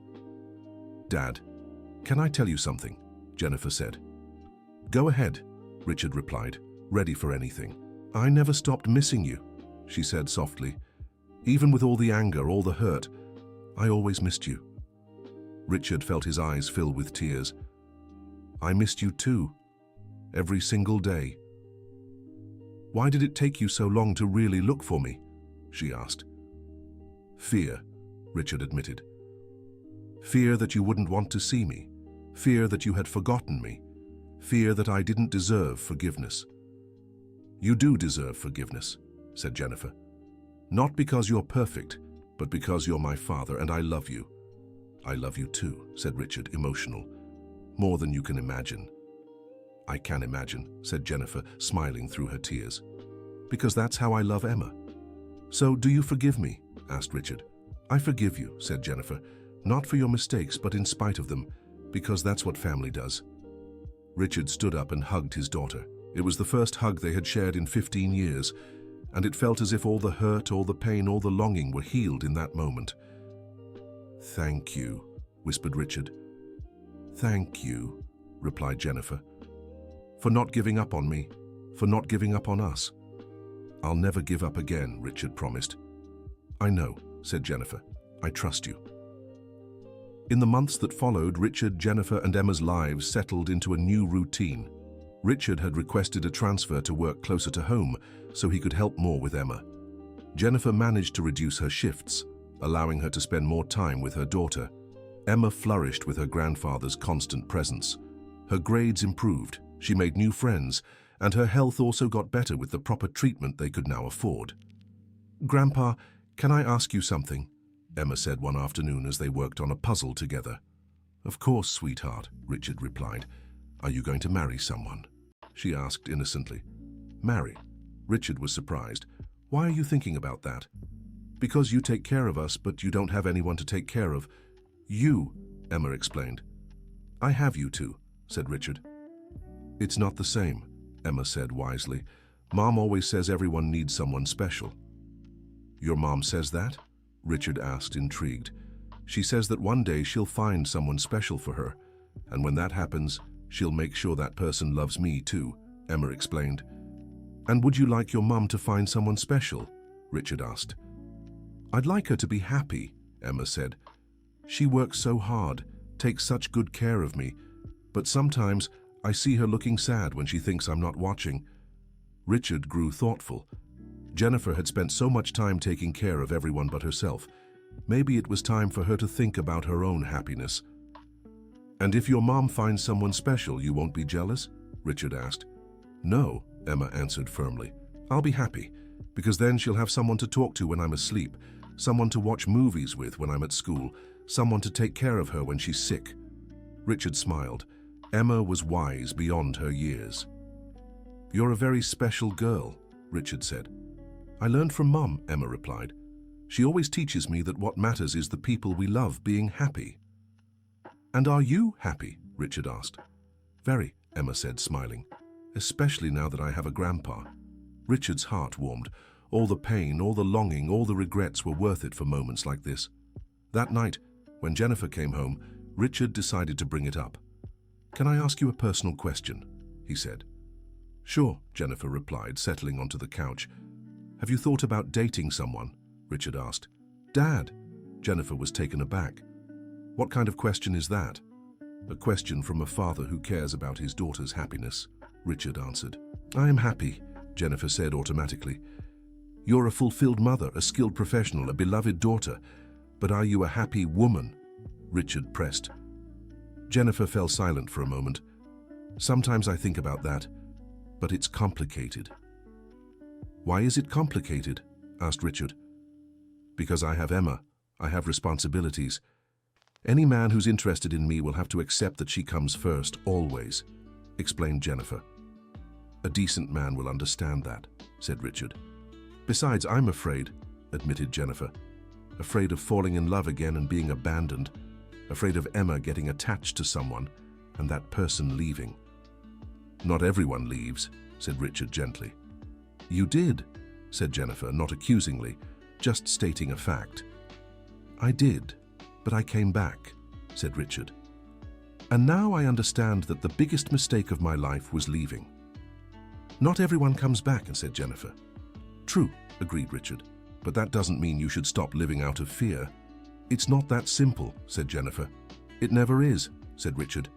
Dad, can I tell you something? Jennifer said. Go ahead, Richard replied, ready for anything. I never stopped missing you, she said softly. Even with all the anger, all the hurt, I always missed you. Richard felt his eyes fill with tears. I missed you too, every single day. Why did it take you so long to really look for me? She asked. Fear, Richard admitted. Fear that you wouldn't want to see me. Fear that you had forgotten me. Fear that I didn't deserve forgiveness. You do deserve forgiveness, said Jennifer. Not because you're perfect, but because you're my father and I love you. I love you too, said Richard, emotional. More than you can imagine. I can imagine, said Jennifer, smiling through her tears. Because that's how I love Emma. So, do you forgive me? Asked Richard. I forgive you, said Jennifer. Not for your mistakes, but in spite of them, because that's what family does. Richard stood up and hugged his daughter. It was the first hug they had shared in 15 years, and it felt as if all the hurt, all the pain, all the longing were healed in that moment. Thank you, whispered Richard. Thank you, replied Jennifer. For not giving up on me, for not giving up on us. I'll never give up again, Richard promised. I know, said Jennifer. I trust you. In the months that followed, Richard, Jennifer, and Emma's lives settled into a new routine. Richard had requested a transfer to work closer to home so he could help more with Emma. Jennifer managed to reduce her shifts, allowing her to spend more time with her daughter. Emma flourished with her grandfather's constant presence. Her grades improved, she made new friends, and her health also got better with the proper treatment they could now afford. Grandpa, can I ask you something? Emma said one afternoon as they worked on a puzzle together. Of course, sweetheart, Richard replied. Are you going to marry someone? She asked innocently. Marry? Richard was surprised. Why are you thinking about that? Because you take care of us, but you don't have anyone to take care of. You, Emma explained. I have you two, said Richard. It's not the same, Emma said wisely. Mom always says everyone needs someone special. Your mom says that? Richard asked, intrigued. She says that one day she'll find someone special for her, and when that happens, she'll make sure that person loves me too, Emma explained. And would you like your mum to find someone special? Richard asked. I'd like her to be happy, Emma said. She works so hard, takes such good care of me, but sometimes I see her looking sad when she thinks I'm not watching. Richard grew thoughtful. Jennifer had spent so much time taking care of everyone but herself. Maybe it was time for her to think about her own happiness. And if your mom finds someone special, you won't be jealous? Richard asked. No, Emma answered firmly. I'll be happy, because then she'll have someone to talk to when I'm asleep, someone to watch movies with when I'm at school, someone to take care of her when she's sick. Richard smiled. Emma was wise beyond her years. You're a very special girl, Richard said. I learned from Mom, Emma replied. She always teaches me that what matters is the people we love being happy. And are you happy? Richard asked. Very, Emma said, smiling. Especially now that I have a grandpa. Richard's heart warmed. All the pain, all the longing, all the regrets were worth it for moments like this. That night, when Jennifer came home, Richard decided to bring it up. Can I ask you a personal question? He said. Sure, Jennifer replied, settling onto the couch. Have you thought about dating someone? Richard asked. Dad, Jennifer was taken aback. What kind of question is that? A question from a father who cares about his daughter's happiness, Richard answered. I am happy, Jennifer said automatically. You're a fulfilled mother, a skilled professional, a beloved daughter. But are you a happy woman? Richard pressed. Jennifer fell silent for a moment. Sometimes I think about that, but it's complicated. Why is it complicated? Asked Richard. Because I have Emma. I have responsibilities. Any man who's interested in me will have to accept that she comes first, always, explained Jennifer. A decent man will understand that, said Richard. Besides, I'm afraid, admitted Jennifer. Afraid of falling in love again and being abandoned. Afraid of Emma getting attached to someone and that person leaving. Not everyone leaves, said Richard gently. You did, said Jennifer, not accusingly, just stating a fact. I did, but I came back, said Richard. And now I understand that the biggest mistake of my life was leaving. Not everyone comes back, said Jennifer. True, agreed Richard, but that doesn't mean you should stop living out of fear. It's not that simple, said Jennifer. It never is, said Richard.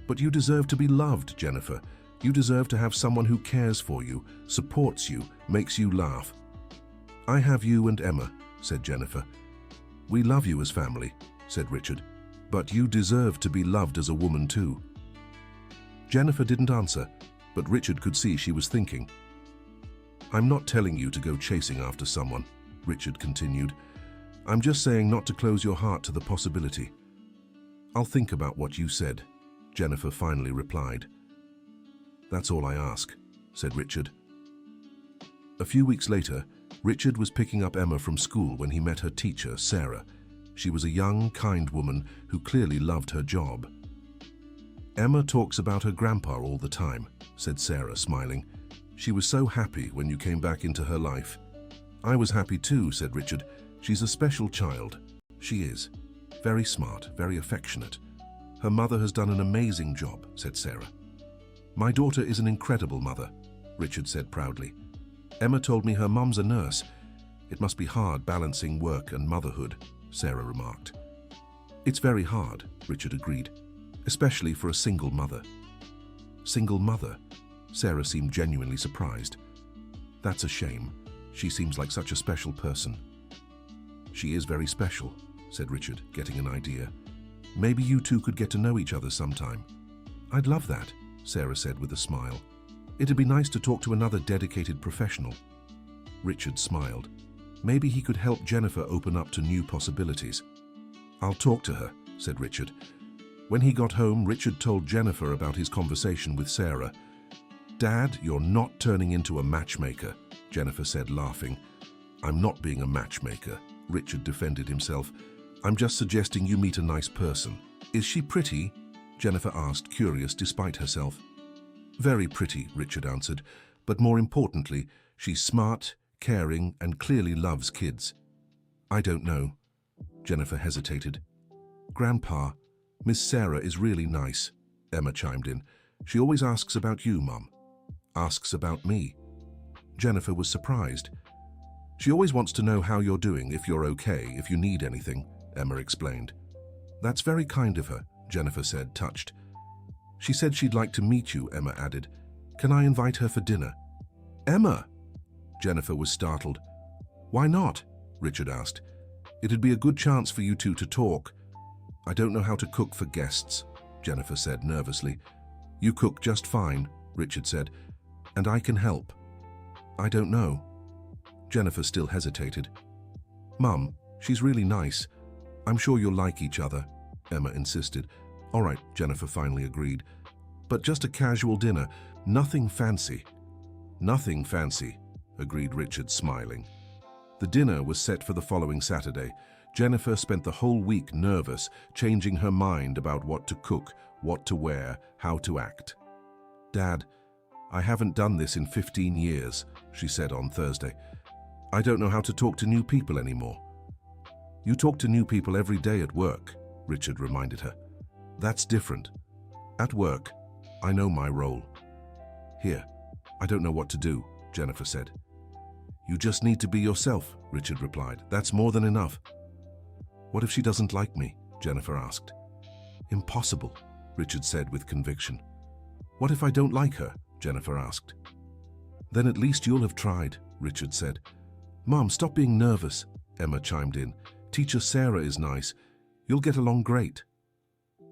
But you deserve to be loved, Jennifer. You deserve to have someone who cares for you, supports you, makes you laugh. I have you and Emma, said Jennifer. We love you as family, said Richard. But you deserve to be loved as a woman too. Jennifer didn't answer, but Richard could see she was thinking. I'm not telling you to go chasing after someone, Richard continued. I'm just saying not to close your heart to the possibility. I'll think about what you said, Jennifer finally replied. That's all I ask, said Richard. A few weeks later, Richard was picking up Emma from school when he met her teacher, Sarah. She was a young, kind woman who clearly loved her job. Emma talks about her grandpa all the time, said Sarah, smiling. She was so happy when you came back into her life. I was happy too, said Richard. She's a special child. She is. Very smart, very affectionate. Her mother has done an amazing job, said Sarah. My daughter is an incredible mother, Richard said proudly. Emma told me her mum's a nurse. It must be hard balancing work and motherhood, Sarah remarked. It's very hard, Richard agreed, especially for a single mother. Single mother? Sarah seemed genuinely surprised. That's a shame. She seems like such a special person. She is very special, said Richard, getting an idea. Maybe you two could get to know each other sometime. I'd love that, Sarah said with a smile. It'd be nice to talk to another dedicated professional. Richard smiled. Maybe he could help Jennifer open up to new possibilities. I'll talk to her, said Richard. When he got home, Richard told Jennifer about his conversation with Sarah. Dad, you're not turning into a matchmaker, Jennifer said, laughing. I'm not being a matchmaker, Richard defended himself. I'm just suggesting you meet a nice person. Is she pretty? Jennifer asked, curious despite herself. Very pretty, Richard answered, but more importantly, she's smart, caring, and clearly loves kids. I don't know. Jennifer hesitated. Grandpa, Miss Sarah is really nice, Emma chimed in. She always asks about you, Mum. Asks about me. Jennifer was surprised. She always wants to know how you're doing, if you're okay, if you need anything, Emma explained. That's very kind of her, Jennifer said, touched. She said she'd like to meet you, Emma added. Can I invite her for dinner? Emma! Jennifer was startled. Why not? Richard asked. It'd be a good chance for you two to talk. I don't know how to cook for guests, Jennifer said nervously. You cook just fine, Richard said, and I can help. I don't know. Jennifer still hesitated. Mum, she's really nice. I'm sure you'll like each other, Emma insisted. All right, Jennifer finally agreed. But just a casual dinner, nothing fancy. Nothing fancy, agreed Richard, smiling. The dinner was set for the following Saturday. Jennifer spent the whole week nervous, changing her mind about what to cook, what to wear, how to act. Dad, I haven't done this in 15 years, she said on Thursday. I don't know how to talk to new people anymore. You talk to new people every day at work, Richard reminded her. That's different. At work, I know my role. Here, I don't know what to do, Jennifer said. You just need to be yourself, Richard replied. That's more than enough. What if she doesn't like me? Jennifer asked. Impossible, Richard said with conviction. What if I don't like her? Jennifer asked. Then at least you'll have tried, Richard said. Mom, stop being nervous, Emma chimed in. Teacher Sarah is nice. You'll get along great.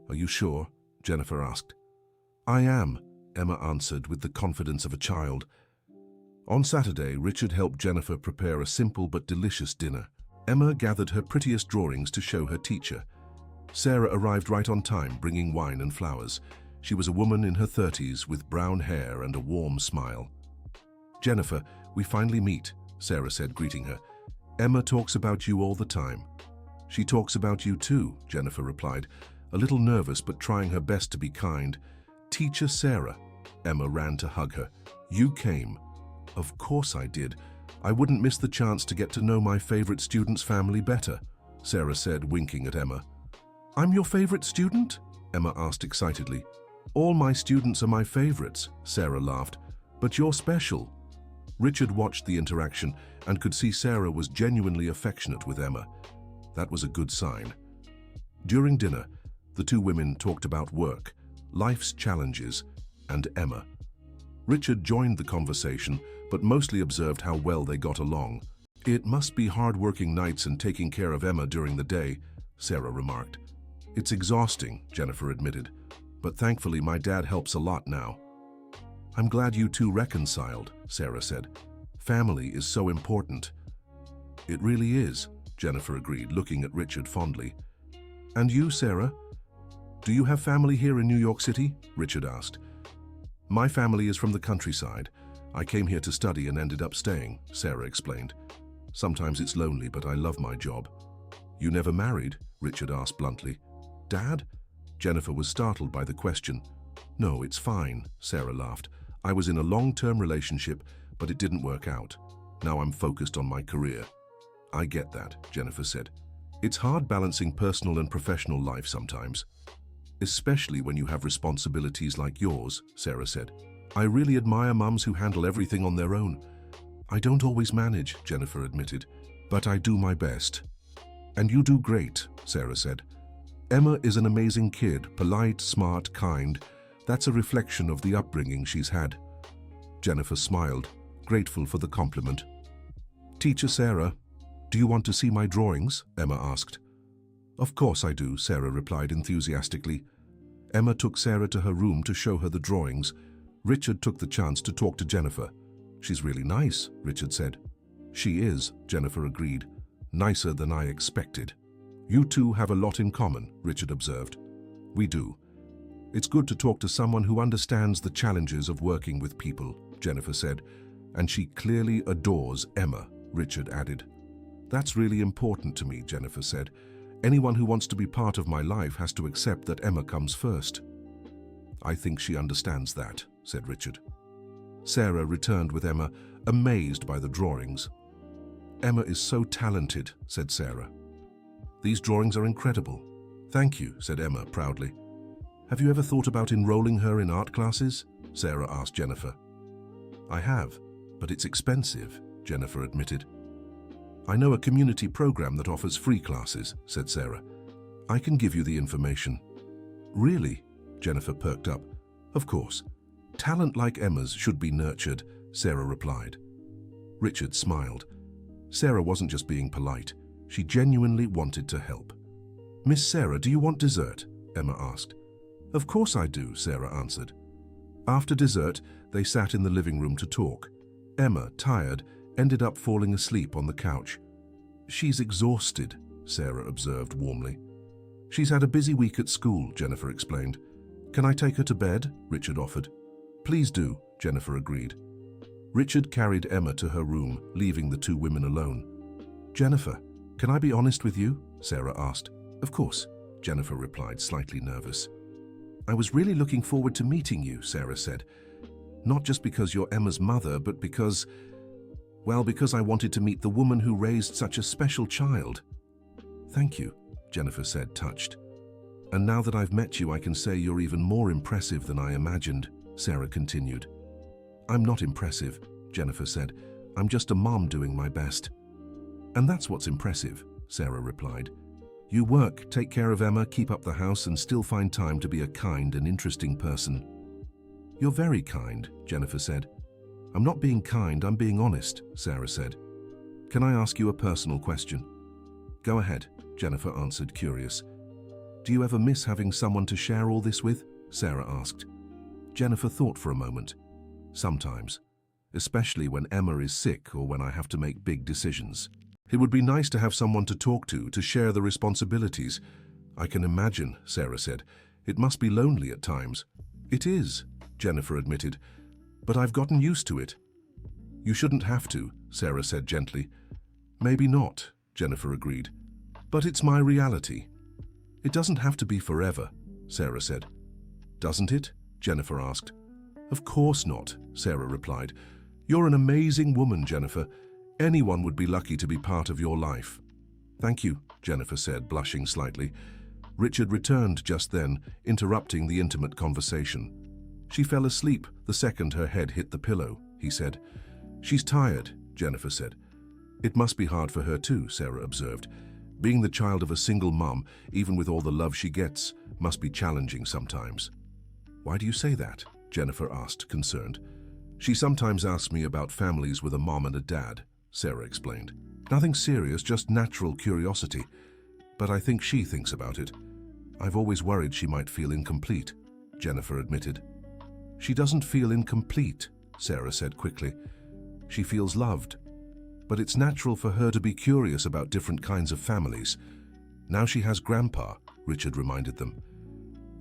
Are you sure? Jennifer asked. I am, Emma answered with the confidence of a child. On Saturday, Richard helped Jennifer prepare a simple but delicious dinner. Emma gathered her prettiest drawings to show her teacher. Sarah arrived right on time, bringing wine and flowers. She was a woman in her 30s with brown hair and a warm smile. Jennifer, we finally meet, Sarah said, greeting her. Emma talks about you all the time. She talks about you too, Jennifer replied, a little nervous but trying her best to be kind. Teacher Sarah. Emma ran to hug her. You came. Of course I did. I wouldn't miss the chance to get to know my favorite student's family better, Sarah said, winking at Emma. I'm your favorite student? Emma asked excitedly. All my students are my favorites, Sarah laughed. But you're special. Richard watched the interaction and could see Sarah was genuinely affectionate with Emma. That was a good sign. During dinner, the two women talked about work, life's challenges, and Emma. Richard joined the conversation, but mostly observed how well they got along. It must be hard-working nights and taking care of Emma during the day, Sarah remarked. It's exhausting, Jennifer admitted, but thankfully my dad helps a lot now. I'm glad you two reconciled, Sarah said. Family is so important. It really is, Jennifer agreed, looking at Richard fondly. And you, Sarah? Do you have family here in New York City? Richard asked. My family is from the countryside. I came here to study and ended up staying, Sarah explained. Sometimes it's lonely, but I love my job. You never married? Richard asked bluntly. Dad? Jennifer was startled by the question. No, it's fine, Sarah laughed. I was in a long-term relationship, but it didn't work out. Now I'm focused on my career. I get that, Jennifer said. It's hard balancing personal and professional life sometimes. Especially when you have responsibilities like yours, Sarah said. I really admire mums who handle everything on their own. I don't always manage, Jennifer admitted, but I do my best. And you do great, Sarah said. Emma is an amazing kid, polite, smart, kind. That's a reflection of the upbringing she's had. Jennifer smiled, grateful for the compliment. Teacher Sarah, do you want to see my drawings? Emma asked. Of course I do, Sarah replied enthusiastically. Emma took Sarah to her room to show her the drawings. Richard took the chance to talk to Jennifer. She's really nice, Richard said. She is, Jennifer agreed. Nicer than I expected. You two have a lot in common, Richard observed. We do. It's good to talk to someone who understands the challenges of working with people, Jennifer said. And she clearly adores Emma, Richard added. That's really important to me, Jennifer said. Anyone who wants to be part of my life has to accept that Emma comes first. I think she understands that, said Richard. Sarah returned with Emma, amazed by the drawings. Emma is so talented, said Sarah. These drawings are incredible. Thank you, said Emma proudly. Have you ever thought about enrolling her in art classes? Sarah asked Jennifer. I have, but it's expensive, Jennifer admitted. I know a community program that offers free classes, said Sarah. I can give you the information. Really? Jennifer perked up. Of course. Talent like Emma's should be nurtured, Sarah replied. Richard smiled. Sarah wasn't just being polite. She genuinely wanted to help. Miss Sarah, do you want dessert? Emma asked. Of course I do, Sarah answered. After dessert, they sat in the living room to talk. Emma, tired, ended up falling asleep on the couch. She's exhausted, Sarah observed warmly. She's had a busy week at school, Jennifer explained. Can I take her to bed? Richard offered. Please do, Jennifer agreed. Richard carried Emma to her room, leaving the two women alone. Jennifer, can I be honest with you? Sarah asked. Of course, Jennifer replied, slightly nervous. I was really looking forward to meeting you, Sarah said. Not just because you're Emma's mother, but because I wanted to meet the woman who raised such a special child. Thank you, Jennifer said, touched. And now that I've met you, I can say you're even more impressive than I imagined, Sarah continued. I'm not impressive, Jennifer said. I'm just a mom doing my best." "And that's what's impressive," Sarah replied. "You work, take care of Emma, keep up the house, and still find time to be a kind and interesting person." "You're very kind," Jennifer said. "I'm not being kind, I'm being honest," Sarah said. "Can I ask you a personal question?" "Go ahead," Jennifer answered, curious. "Do you ever miss having someone to share all this with?" Sarah asked. Jennifer thought for a moment. "Sometimes, especially when Emma is sick or when I have to make big decisions. It would be nice to have someone to talk to share the responsibilities." "I can imagine," Sarah said. "It must be lonely at times." "It is," Jennifer admitted, "but I've gotten used to it." "You shouldn't have to," Sarah said gently. "Maybe not," Jennifer agreed, "but it's my reality." "It doesn't have to be forever," Sarah said. "Doesn't it?" Jennifer asked. "Of course not," Sarah replied. "You're an amazing woman, Jennifer. Anyone would be lucky to be part of your life." "Thank you," Jennifer said, blushing slightly. Richard returned just then, interrupting the intimate conversation. "She fell asleep the second her head hit the pillow," he said. "She's tired," Jennifer said. "It must be hard for her too," Sarah observed. "Being the child of a single mom, even with all the love she gets, must be challenging sometimes." "Why do you say that?" Jennifer asked, concerned. "She sometimes asks me about families with a mom and a dad," Sarah explained. "Nothing serious, just natural curiosity. But I think she thinks about it. I've always worried she might feel incomplete," Jennifer admitted. "She doesn't feel incomplete," Sarah said quickly. "She feels loved. But it's natural for her to be curious about different kinds of families. Now she has Grandpa," Richard reminded them.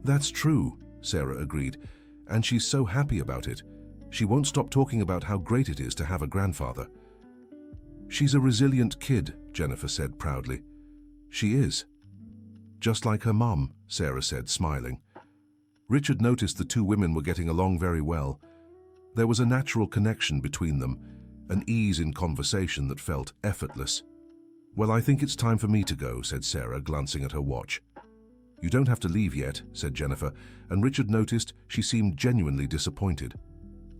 "That's true," Sarah agreed, "and she's so happy about it. She won't stop talking about how great it is to have a grandfather." "She's a resilient kid," Jennifer said proudly. "She is. Just like her mom," Sarah said, smiling. Richard noticed the two women were getting along very well. There was a natural connection between them, an ease in conversation that felt effortless. "Well, I think it's time for me to go," said Sarah, glancing at her watch. "You don't have to leave yet," said Jennifer, and Richard noticed she seemed genuinely disappointed.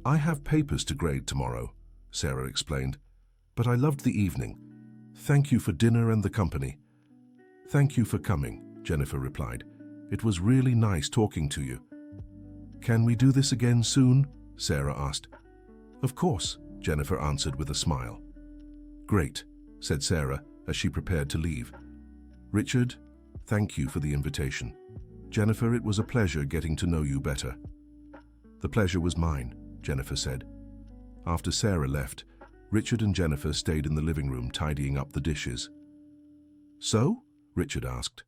"I have papers to grade tomorrow," Sarah explained, "but I loved the evening. Thank you for dinner and the company." "Thank you for coming," Jennifer replied. "It was really nice talking to you." "Can we do this again soon?" Sarah asked. "Of course," Jennifer answered with a smile. "Great," said Sarah as she prepared to leave. "Richard, thank you for the invitation. Jennifer, it was a pleasure getting to know you better." "The pleasure was mine," Jennifer said. After Sarah left, Richard and Jennifer stayed in the living room tidying up the dishes. "So?" Richard asked.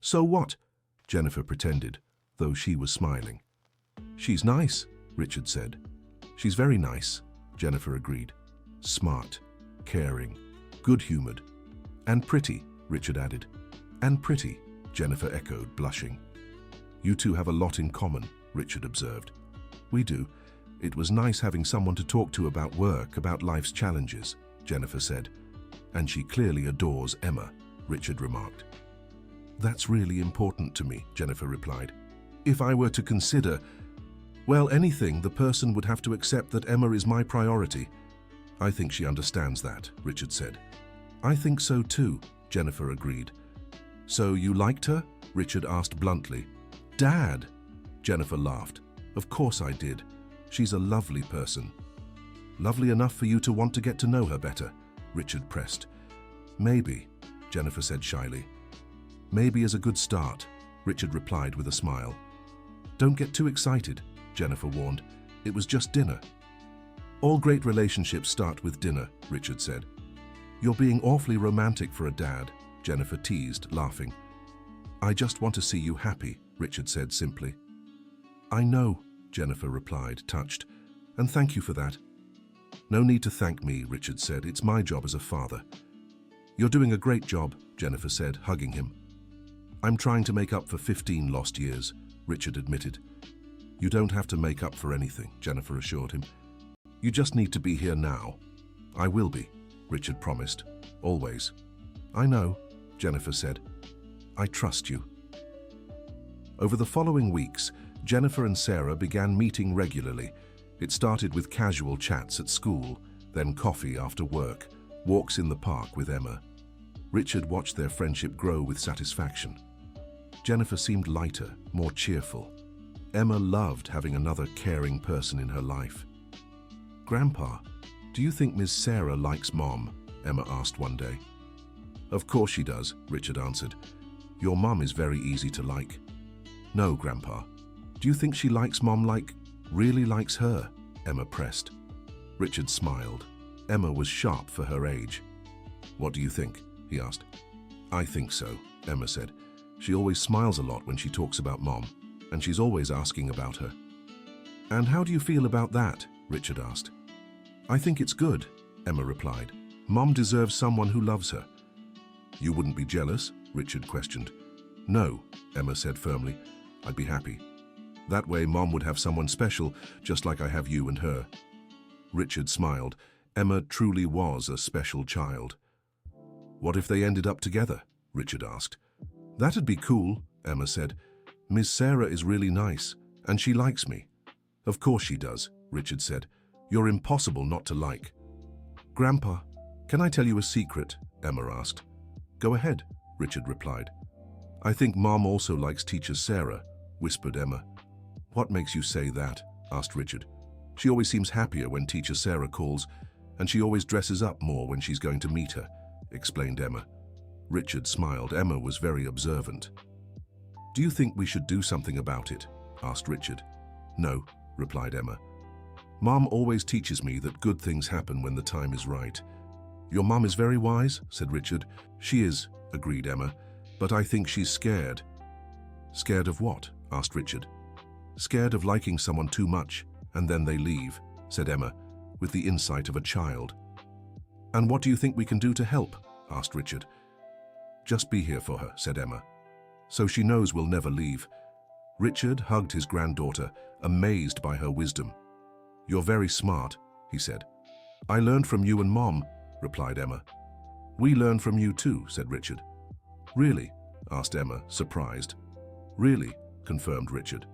"So what?" Jennifer pretended, though she was smiling. "She's nice," Richard said. "She's very nice," Jennifer agreed. "Smart, caring, good-humored, and pretty," Richard added. "And pretty," Jennifer echoed, blushing. "You two have a lot in common," Richard observed. "We do. It was nice having someone to talk to about work, about life's challenges," Jennifer said. "And she clearly adores Emma," Richard remarked. "That's really important to me," Jennifer replied. "If I were to consider, well, anything, the person would have to accept that Emma is my priority." "I think she understands that," Richard said. "I think so too," Jennifer agreed. "So you liked her?" Richard asked bluntly. "Dad!" Jennifer laughed. "Of course I did. She's a lovely person." "Lovely enough for you to want to get to know her better?" Richard pressed. "Maybe," Jennifer said shyly. "Maybe is a good start," Richard replied with a smile. "Don't get too excited," Jennifer warned. "It was just dinner." "All great relationships start with dinner," Richard said. "You're being awfully romantic for a dad," Jennifer teased, laughing. "I just want to see you happy," Richard said simply. "I know," Jennifer replied, touched, "and thank you for that." "No need to thank me," Richard said. "It's my job as a father." "You're doing a great job," Jennifer said, hugging him. "I'm trying to make up for 15 lost years," Richard admitted. "You don't have to make up for anything," Jennifer assured him. "You just need to be here now." "I will be," Richard promised. "Always." "I know," Jennifer said. "I trust you." Over the following weeks, Jennifer and Sarah began meeting regularly. It started with casual chats at school, then coffee after work, walks in the park with Emma. Richard watched their friendship grow with satisfaction. Jennifer seemed lighter, more cheerful. Emma loved having another caring person in her life. "Grandpa, do you think Miss Sarah likes Mom?" Emma asked one day. "Of course she does," Richard answered. "Your mum is very easy to like." "No, Grandpa. Do you think she likes Mom really likes her?" Emma pressed. Richard smiled. Emma was sharp for her age. "What do you think?" he asked. "I think so," Emma said. "She always smiles a lot when she talks about Mom, and she's always asking about her." "And how do you feel about that?" Richard asked. "I think it's good," Emma replied. "Mom deserves someone who loves her." "You wouldn't be jealous?" Richard questioned. "No," Emma said firmly. "I'd be happy. That way Mom would have someone special, just like I have you and her." Richard smiled. Emma truly was a special child. "What if they ended up together?" Richard asked. "That'd be cool," Emma said. "Miss Sarah is really nice, and she likes me." "Of course she does," Richard said. "You're impossible not to like." "Grandpa, can I tell you a secret?" Emma asked. "Go ahead," Richard replied. "I think Mom also likes Teacher Sarah," whispered Emma. "What makes you say that?" asked Richard. "She always seems happier when Teacher Sarah calls, and she always dresses up more when she's going to meet her," explained Emma. Richard smiled. Emma was very observant. "Do you think we should do something about it?" asked Richard. "No," replied Emma. "Mom always teaches me that good things happen when the time is right." "Your mom is very wise," said Richard. "She is," agreed Emma, "but I think she's scared." "Scared of what?" asked Richard. "Scared of liking someone too much, and then they leave," said Emma, with the insight of a child. "And what do you think we can do to help?" asked Richard. "Just be here for her," said Emma, "so she knows we'll never leave." Richard hugged his granddaughter, amazed by her wisdom. "You're very smart," he said. "I learned from you and Mom," replied Emma. "We learn from you too," said Richard. "Really?" asked Emma, surprised. "Really," confirmed Richard.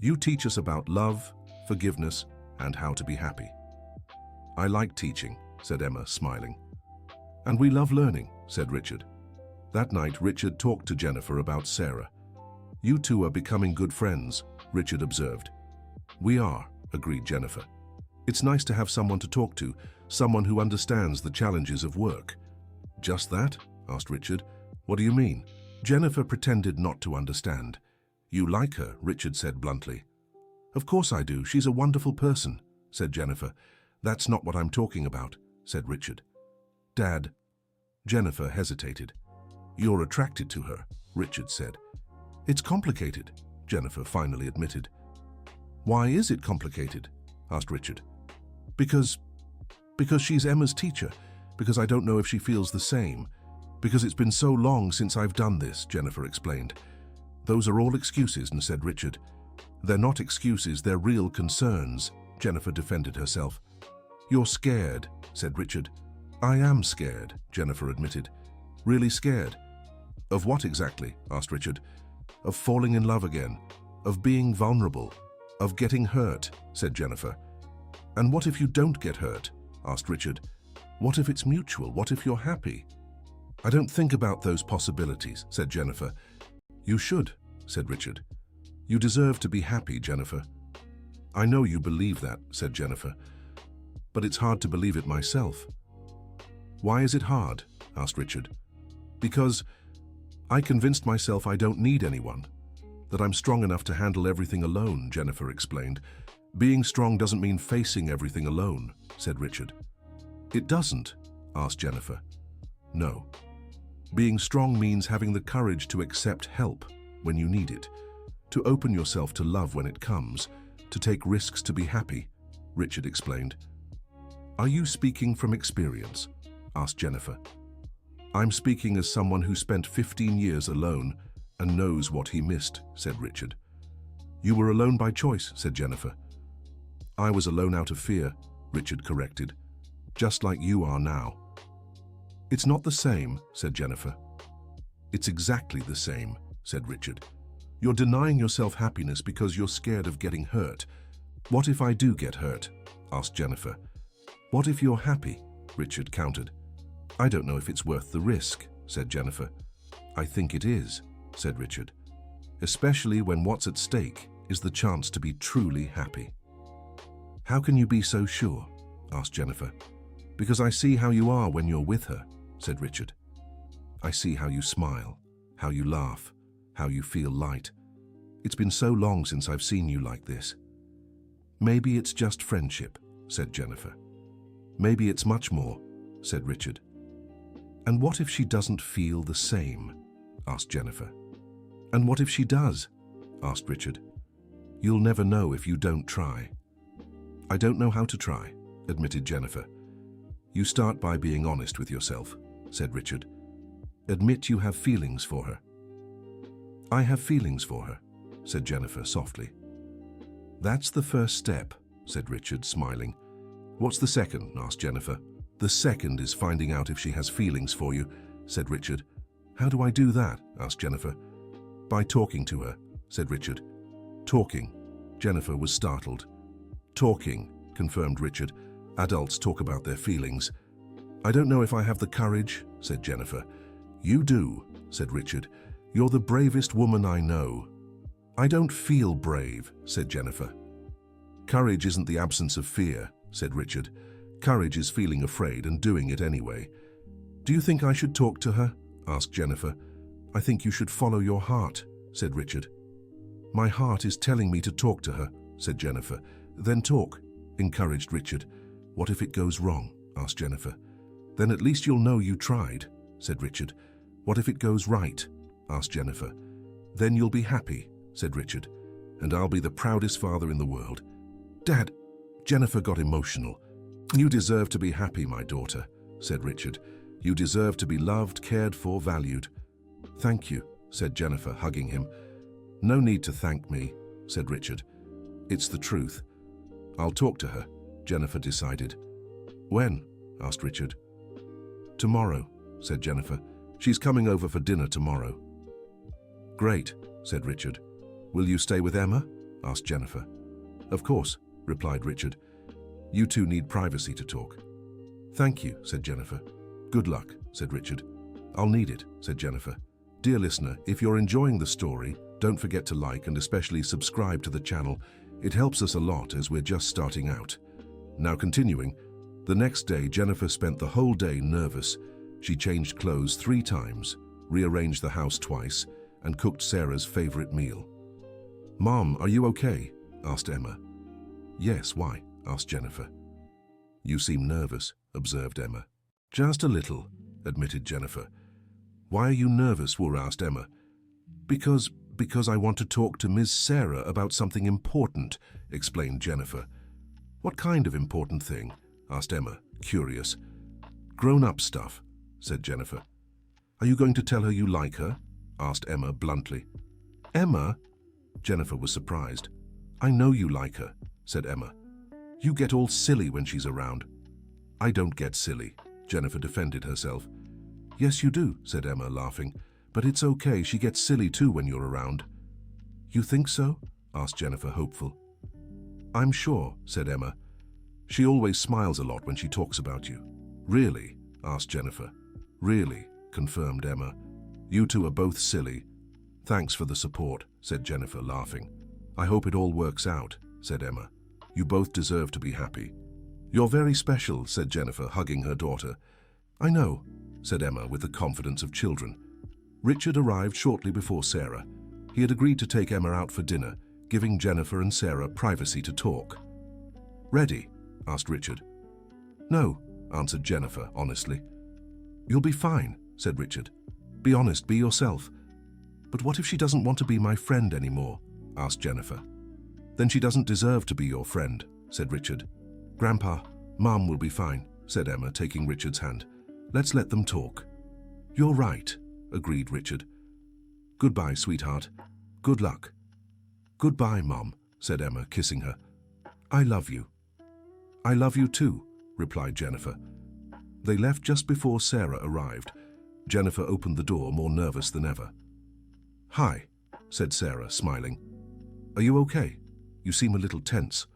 "You teach us about love, forgiveness, and how to be happy." "I like teaching," said Emma, smiling. "And we love learning," said Richard. That night, Richard talked to Jennifer about Sarah. "You two are becoming good friends," Richard observed. "We are," agreed Jennifer. "It's nice to have someone to talk to, someone who understands the challenges of work." "Just that?" asked Richard. "What do you mean?" Jennifer pretended not to understand. "You like her," Richard said bluntly. "Of course I do. She's a wonderful person," said Jennifer. "That's not what I'm talking about," said Richard. "Dad." Jennifer hesitated. "You're attracted to her," Richard said. "It's complicated," Jennifer finally admitted. "Why is it complicated?" asked Richard. Because she's Emma's teacher, because I don't know if she feels the same, because it's been so long since I've done this," Jennifer explained. "Those are all excuses," said Richard. "They're not excuses, they're real concerns," Jennifer defended herself. "You're scared," said Richard. "I am scared," Jennifer admitted. "Really scared." "Of what exactly?" asked Richard. "Of falling in love again, of being vulnerable, of getting hurt," said Jennifer. "And what if you don't get hurt?" asked Richard. "What if it's mutual? What if you're happy?" "I don't think about those possibilities," said Jennifer. "You should," said Richard. "You deserve to be happy, Jennifer." "I know you believe that," said Jennifer. "But it's hard to believe it myself." "Why is it hard?" asked Richard. "Because I convinced myself I don't need anyone, that I'm strong enough to handle everything alone," Jennifer explained. "Being strong doesn't mean facing everything alone," said Richard. "It doesn't?" asked Jennifer. "No. Being strong means having the courage to accept help when you need it, to open yourself to love when it comes, to take risks to be happy," Richard explained. "Are you speaking from experience?" asked Jennifer. "I'm speaking as someone who spent 15 years alone and knows what he missed," said Richard. "You were alone by choice," said Jennifer. "I was alone out of fear," Richard corrected, "just like you are now." "It's not the same," said Jennifer. "It's exactly the same," said Richard. "You're denying yourself happiness because you're scared of getting hurt." "What if I do get hurt?" asked Jennifer. What if you're happy? Richard countered. I don't know if it's worth the risk, said Jennifer. I think it is, said Richard, especially when what's at stake is the chance to be truly happy. How can you be so sure? Asked Jennifer. Because I see how you are when you're with her, said Richard. I see how you smile, how you laugh, how you feel light. It's been so long since I've seen you like this. Maybe it's just friendship, said Jennifer. Maybe it's much more, said Richard. And what if she doesn't feel the same? Asked Jennifer. And what if she does? Asked Richard. You'll never know if you don't try. I don't know how to try, admitted Jennifer. You start by being honest with yourself, said Richard. Admit you have feelings for her. I have feelings for her, said Jennifer softly. That's the first step, said Richard, smiling. What's the second? Asked Jennifer. The second is finding out if she has feelings for you, said Richard. How do I do that? Asked Jennifer. By talking to her, said Richard. Talking. Jennifer was startled. Talking, confirmed Richard. Adults talk about their feelings. I don't know if I have the courage, said Jennifer. You do, said Richard. You're the bravest woman I know. I don't feel brave, said Jennifer. Courage isn't the absence of fear, said Richard. Courage is feeling afraid and doing it anyway. Do you think I should talk to her? Asked Jennifer. I think you should follow your heart, said Richard. My heart is telling me to talk to her, said Jennifer. Then talk, encouraged Richard. What if it goes wrong? Asked Jennifer. Then at least you'll know you tried, said Richard. What if it goes right? Asked Jennifer. Then you'll be happy, said Richard. And I'll be the proudest father in the world. Dad, Jennifer got emotional. You deserve to be happy, my daughter, said Richard. You deserve to be loved, cared for, valued. Thank you, said Jennifer, hugging him. No need to thank me, said Richard. It's the truth. I'll talk to her, Jennifer decided. When? Asked Richard. Tomorrow, said Jennifer. She's coming over for dinner tomorrow. Great, said Richard. Will you stay with Emma? Asked Jennifer. Of course, replied Richard. You two need privacy to talk. Thank you, said Jennifer. Good luck, said Richard. I'll need it, said Jennifer. Dear listener, if you're enjoying the story, don't forget to like and especially subscribe to the channel. It helps us a lot as we're just starting out. Now continuing, the next day Jennifer spent the whole day nervous. She changed clothes 3 times, rearranged the house twice, and cooked Sarah's favorite meal. Mom, are you okay? Asked Emma. Yes, why? Asked Jennifer. You seem nervous, observed Emma. Just a little, admitted Jennifer. Why are you nervous? Asked Emma. Because I want to talk to Ms. Sarah about something important, explained Jennifer. What kind of important thing? Asked Emma, curious. Grown-up stuff, said Jennifer. Are you going to tell her you like her? Asked Emma bluntly. Emma? Jennifer was surprised. I know you like her, said Emma. You get all silly when she's around. I don't get silly, Jennifer defended herself. Yes, you do, said Emma, laughing. But it's okay, she gets silly too when you're around. You think so? Asked Jennifer, hopeful. I'm sure, said Emma. She always smiles a lot when she talks about you. Really? Asked Jennifer. Really, confirmed Emma. You two are both silly. Thanks for the support, said Jennifer, laughing. I hope it all works out, said Emma. You both deserve to be happy. You're very special, said Jennifer, hugging her daughter. I know, said Emma with the confidence of children. Richard arrived shortly before Sarah. He had agreed to take Emma out for dinner, giving Jennifer and Sarah privacy to talk. Ready? Asked Richard. No, answered Jennifer honestly. You'll be fine, said Richard. Be honest, be yourself. But what if she doesn't want to be my friend anymore? Asked Jennifer. Then she doesn't deserve to be your friend, said Richard. Grandpa, Mom will be fine, said Emma, taking Richard's hand. Let's let them talk. You're right, agreed Richard. Goodbye, sweetheart. Good luck. Goodbye, Mom, said Emma, kissing her. I love you. I love you too, replied Jennifer. They left just before Sarah arrived. Jennifer opened the door, more nervous than ever. Hi, said Sarah, smiling. Are you okay? You seem a little tense.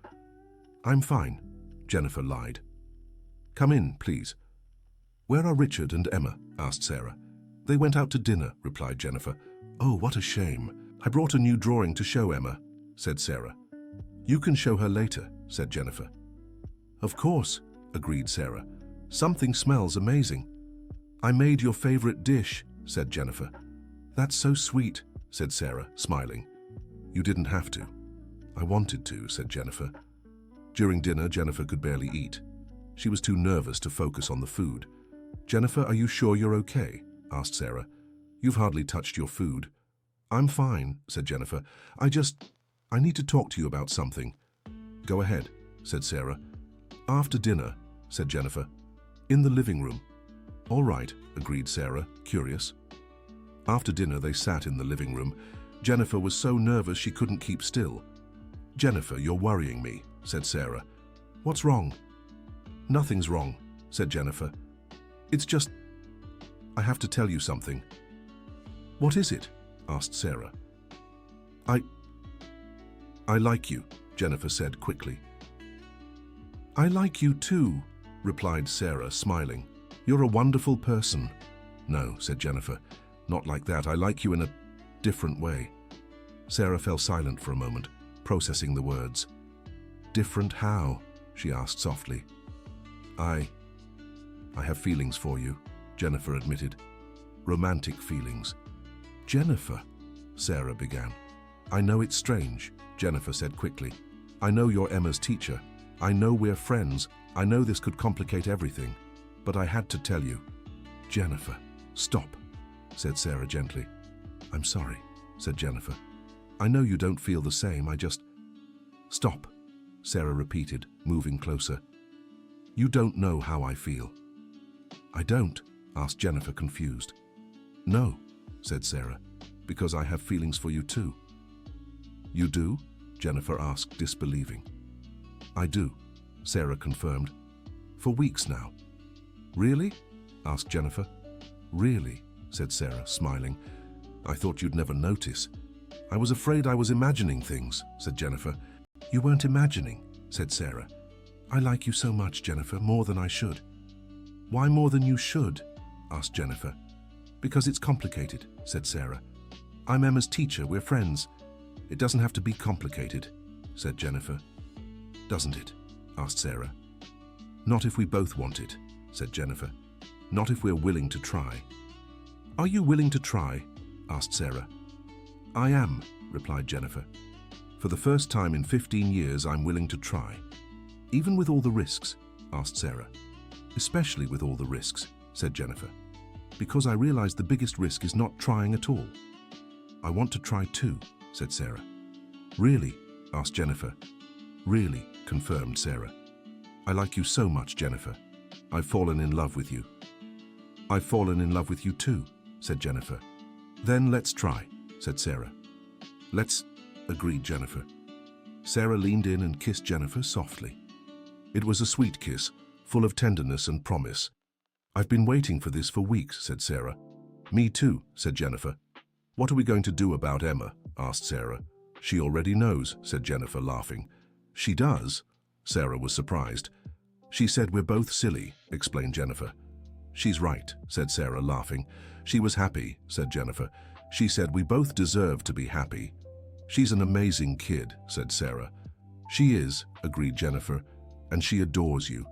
I'm fine, Jennifer lied. Come in, please. Where are Richard and Emma? Asked Sarah. They went out to dinner, replied Jennifer. Oh, what a shame. I brought a new drawing to show Emma, said Sarah. You can show her later, said Jennifer. Of course, agreed Sarah. Something smells amazing. I made your favorite dish, said Jennifer. That's so sweet, said Sarah, smiling. You didn't have to. I wanted to, said Jennifer. During dinner, Jennifer could barely eat. She was too nervous to focus on the food. Jennifer, are you sure you're okay? Asked Sarah. You've hardly touched your food. I'm fine, said Jennifer. I need to talk to you about something. Go ahead, said Sarah. After dinner, said Jennifer. In the living room. All right, agreed Sarah, curious. After dinner, they sat in the living room. Jennifer was so nervous she couldn't keep still. Jennifer, you're worrying me, said Sarah. What's wrong? Nothing's wrong, said Jennifer. It's just, I have to tell you something. What is it? Asked Sarah. I like you, Jennifer said quickly. I like you too, replied Sarah, smiling. You're a wonderful person. No, said Jennifer. Not like that. I like you in a different way. Sarah fell silent for a moment, processing the words. Different how? She asked softly. I have feelings for you, Jennifer admitted. Romantic feelings. Jennifer, Sarah began. I know it's strange, Jennifer said quickly. I know you're Emma's teacher. I know we're friends. I know this could complicate everything. But I had to tell you. Jennifer, stop, said Sarah gently. I'm sorry, said Jennifer. I know you don't feel the same. Stop, Sarah repeated, moving closer. You don't know how I feel. I don't, asked Jennifer, confused. No, said Sarah, because I have feelings for you too. You do? Jennifer asked, disbelieving. I do, Sarah confirmed. For weeks now. Really? Asked Jennifer. Really, said Sarah, smiling. I thought you'd never notice. I was afraid I was imagining things, said Jennifer. You weren't imagining, said Sarah. I like you so much, Jennifer, more than I should. Why more than you should? Asked Jennifer. Because it's complicated, said Sarah. I'm Emma's teacher, we're friends. It doesn't have to be complicated, said Jennifer. Doesn't it? Asked Sarah. Not if we both want it, said Jennifer. Not if we're willing to try. Are you willing to try? Asked Sarah. I am, replied Jennifer. For the first time in 15 years, I'm willing to try. Even with all the risks? Asked Sarah. Especially with all the risks, said Jennifer. Because I realize the biggest risk is not trying at all. I want to try too, said Sarah. Really? Asked Jennifer. Really, confirmed Sarah. I like you so much, Jennifer. I've fallen in love with you. I've fallen in love with you too, said Jennifer. Then let's try, said Sarah. Let's, agreed Jennifer. Sarah leaned in and kissed Jennifer softly. It was a sweet kiss, full of tenderness and promise. I've been waiting for this for weeks, said Sarah. Me too, said Jennifer. What are we going to do about Emma? Asked Sarah. She already knows, said Jennifer, laughing. She does? Sarah was surprised. She said we're both silly, explained Jennifer. She's right, said Sarah, laughing. She was happy, said Jennifer. She said we both deserve to be happy. She's an amazing kid, said Sarah. She is, agreed Jennifer, and she adores you.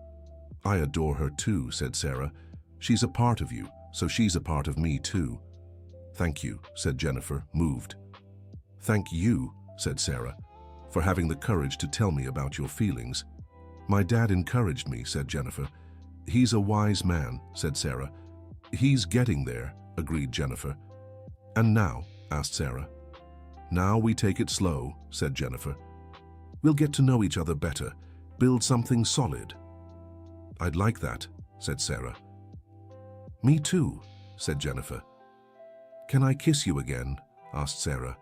I adore her too, said Sarah. She's a part of you, so she's a part of me too. Thank you, said Jennifer, moved. Thank you, said Sarah, for having the courage to tell me about your feelings. My dad encouraged me, said Jennifer. He's a wise man, said Sarah. He's getting there, agreed Jennifer. And now? Asked Sarah. Now we take it slow, said Jennifer. We'll get to know each other better, build something solid. I'd like that, said Sarah. Me too, said Jennifer. Can I kiss you again? Asked Sarah.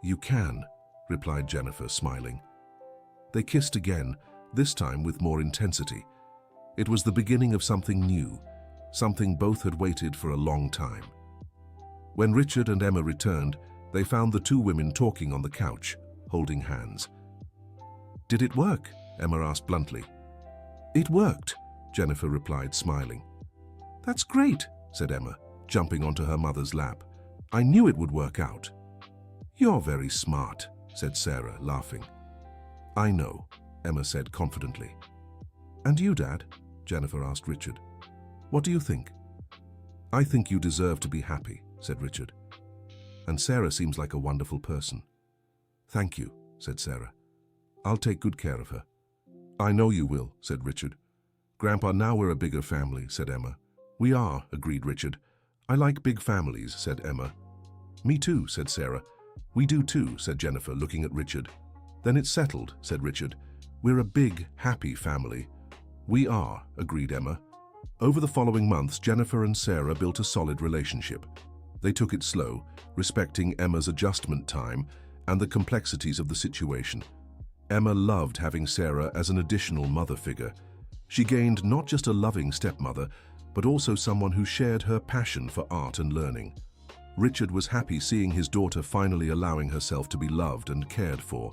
You can, replied Jennifer, smiling. They kissed again, this time with more intensity. It was the beginning of something new, something both had waited for a long time. When Richard and Emma returned, they found the two women talking on the couch, holding hands. Did it work? Emma asked bluntly. It worked, Jennifer replied, smiling. "That's great," said Emma, jumping onto her mother's lap. "I knew it would work out." "You're very smart," said Sarah, laughing. "I know," Emma said confidently. "And you, Dad?" Jennifer asked Richard. "What do you think?" "I think you deserve to be happy," said Richard. "And Sarah seems like a wonderful person." "Thank you," said Sarah. "I'll take good care of her." "I know you will," said Richard. "Grandpa, now we're a bigger family," said Emma. "We are," agreed Richard. "I like big families," said Emma. "Me too," said Sarah. "We do too," said Jennifer, looking at Richard. "Then it's settled," said Richard. "We're a big, happy family." "We are," agreed Emma. Over the following months, Jennifer and Sarah built a solid relationship. They took it slow, respecting Emma's adjustment time and the complexities of the situation. Emma loved having Sarah as an additional mother figure. She gained not just a loving stepmother, but also someone who shared her passion for art and learning. Richard was happy seeing his daughter finally allowing herself to be loved and cared for.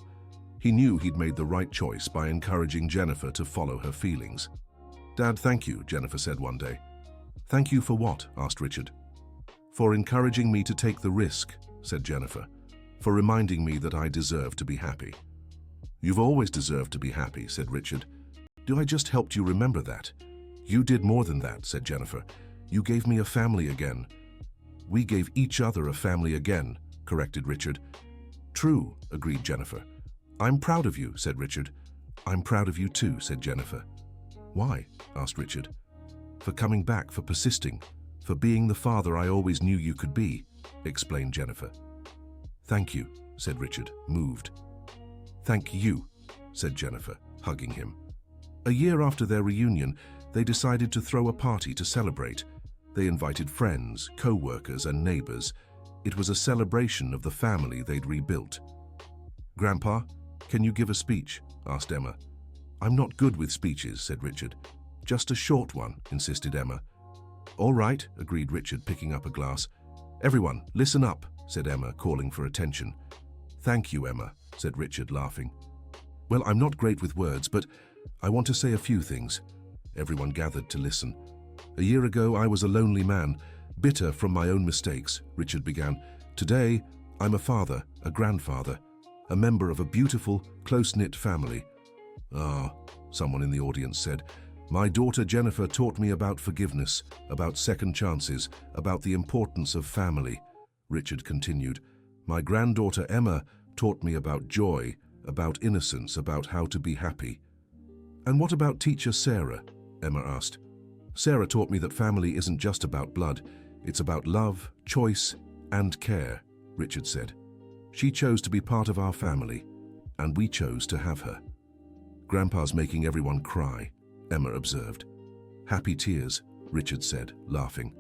He knew he'd made the right choice by encouraging Jennifer to follow her feelings. "Dad, thank you," Jennifer said one day. "Thank you for what?" asked Richard. "For encouraging me to take the risk," said Jennifer. "For reminding me that I deserve to be happy." "You've always deserved to be happy," said Richard. "Do I just helped you remember that?" "You did more than that," said Jennifer. "You gave me a family again." "We gave each other a family again," corrected Richard. "True," agreed Jennifer. "I'm proud of you," said Richard. "I'm proud of you too," said Jennifer. "Why?" asked Richard. "For coming back, for persisting, for being the father I always knew you could be," explained Jennifer. "Thank you," said Richard, moved. "Thank you," said Jennifer, hugging him. A year after their reunion, they decided to throw a party to celebrate. They invited friends, co-workers, and neighbors. It was a celebration of the family they'd rebuilt. "Grandpa, can you give a speech?" asked Emma. "I'm not good with speeches," said Richard. "Just a short one," insisted Emma. "All right," agreed Richard, picking up a glass. "Everyone, listen up," said Emma, calling for attention. "Thank you, Emma," said Richard, laughing. "Well, I'm not great with words, but I want to say a few things." Everyone gathered to listen. "A year ago, I was a lonely man, bitter from my own mistakes," Richard began. "Today, I'm a father, a grandfather, a member of a beautiful, close-knit family." "Ah," someone in the audience said. "My daughter Jennifer taught me about forgiveness, about second chances, about the importance of family," Richard continued. "My granddaughter Emma taught me about joy, about innocence, about how to be happy." "And what about teacher Sarah?" Emma asked. "Sarah taught me that family isn't just about blood, it's about love, choice, and care," Richard said. "She chose to be part of our family, and we chose to have her." "Grandpa's making everyone cry," Emma observed. "Happy tears," Richard said, laughing.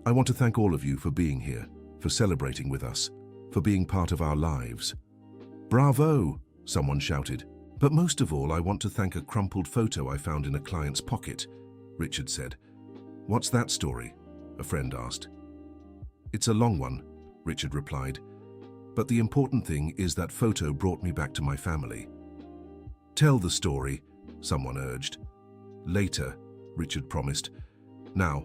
"I want to thank all of you for being here, for celebrating with us, for being part of our lives." "Bravo!" someone shouted. "But most of all, I want to thank a crumpled photo I found in a client's pocket," Richard said. "What's that story?" a friend asked. "It's a long one," Richard replied. "But the important thing is that photo brought me back to my family." "Tell the story," someone urged. "Later," Richard promised. "Now,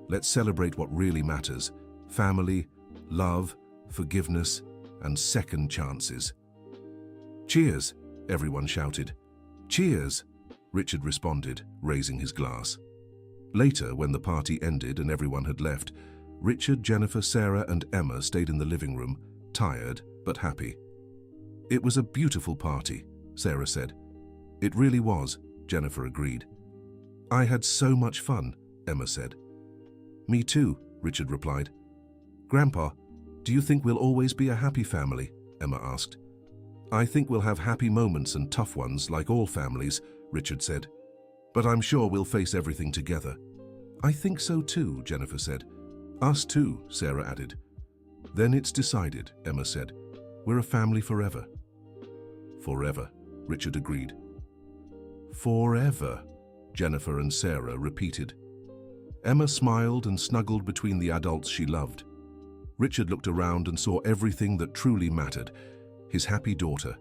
let's celebrate what really matters: family, love, forgiveness, and second chances." "Cheers!" everyone shouted. "Cheers!" Richard responded, raising his glass. Later, when the party ended and everyone had left, Richard, Jennifer, Sarah, and Emma stayed in the living room, tired but happy. "It was a beautiful party," Sarah said. "It really was," Jennifer agreed. "I had so much fun," Emma said. "Me too," Richard replied. "Grandpa, do you think we'll always be a happy family?" Emma asked. "I think we'll have happy moments and tough ones like all families," Richard said. "But I'm sure we'll face everything together." "I think so too," Jennifer said. "Us too," Sarah added. "Then it's decided," Emma said. "We're a family forever." "Forever," Richard agreed. "Forever," Jennifer and Sarah repeated. Emma smiled and snuggled between the adults she loved. Richard looked around and saw everything that truly mattered: his happy daughter,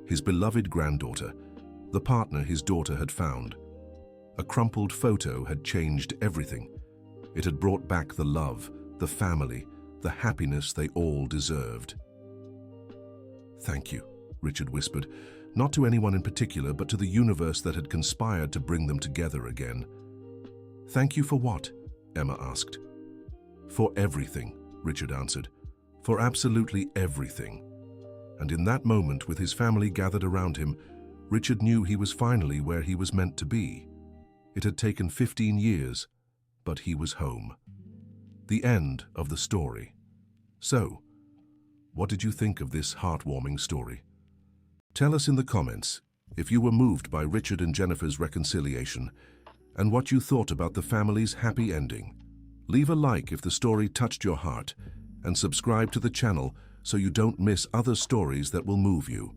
his beloved granddaughter, the partner his daughter had found. A crumpled photo had changed everything. It had brought back the love, the family, the happiness they all deserved. "Thank you," Richard whispered, not to anyone in particular, but to the universe that had conspired to bring them together again. "Thank you for what?" Emma asked. "For everything," Richard answered. "For absolutely everything." And in that moment, with his family gathered around him, Richard knew he was finally where he was meant to be. It had taken 15 years, but he was home. The end of the story. So, what did you think of this heartwarming story? Tell us in the comments if you were moved by Richard and Jennifer's reconciliation and what you thought about the family's happy ending. Leave a like if the story touched your heart and subscribe to the channel so you don't miss other stories that will move you.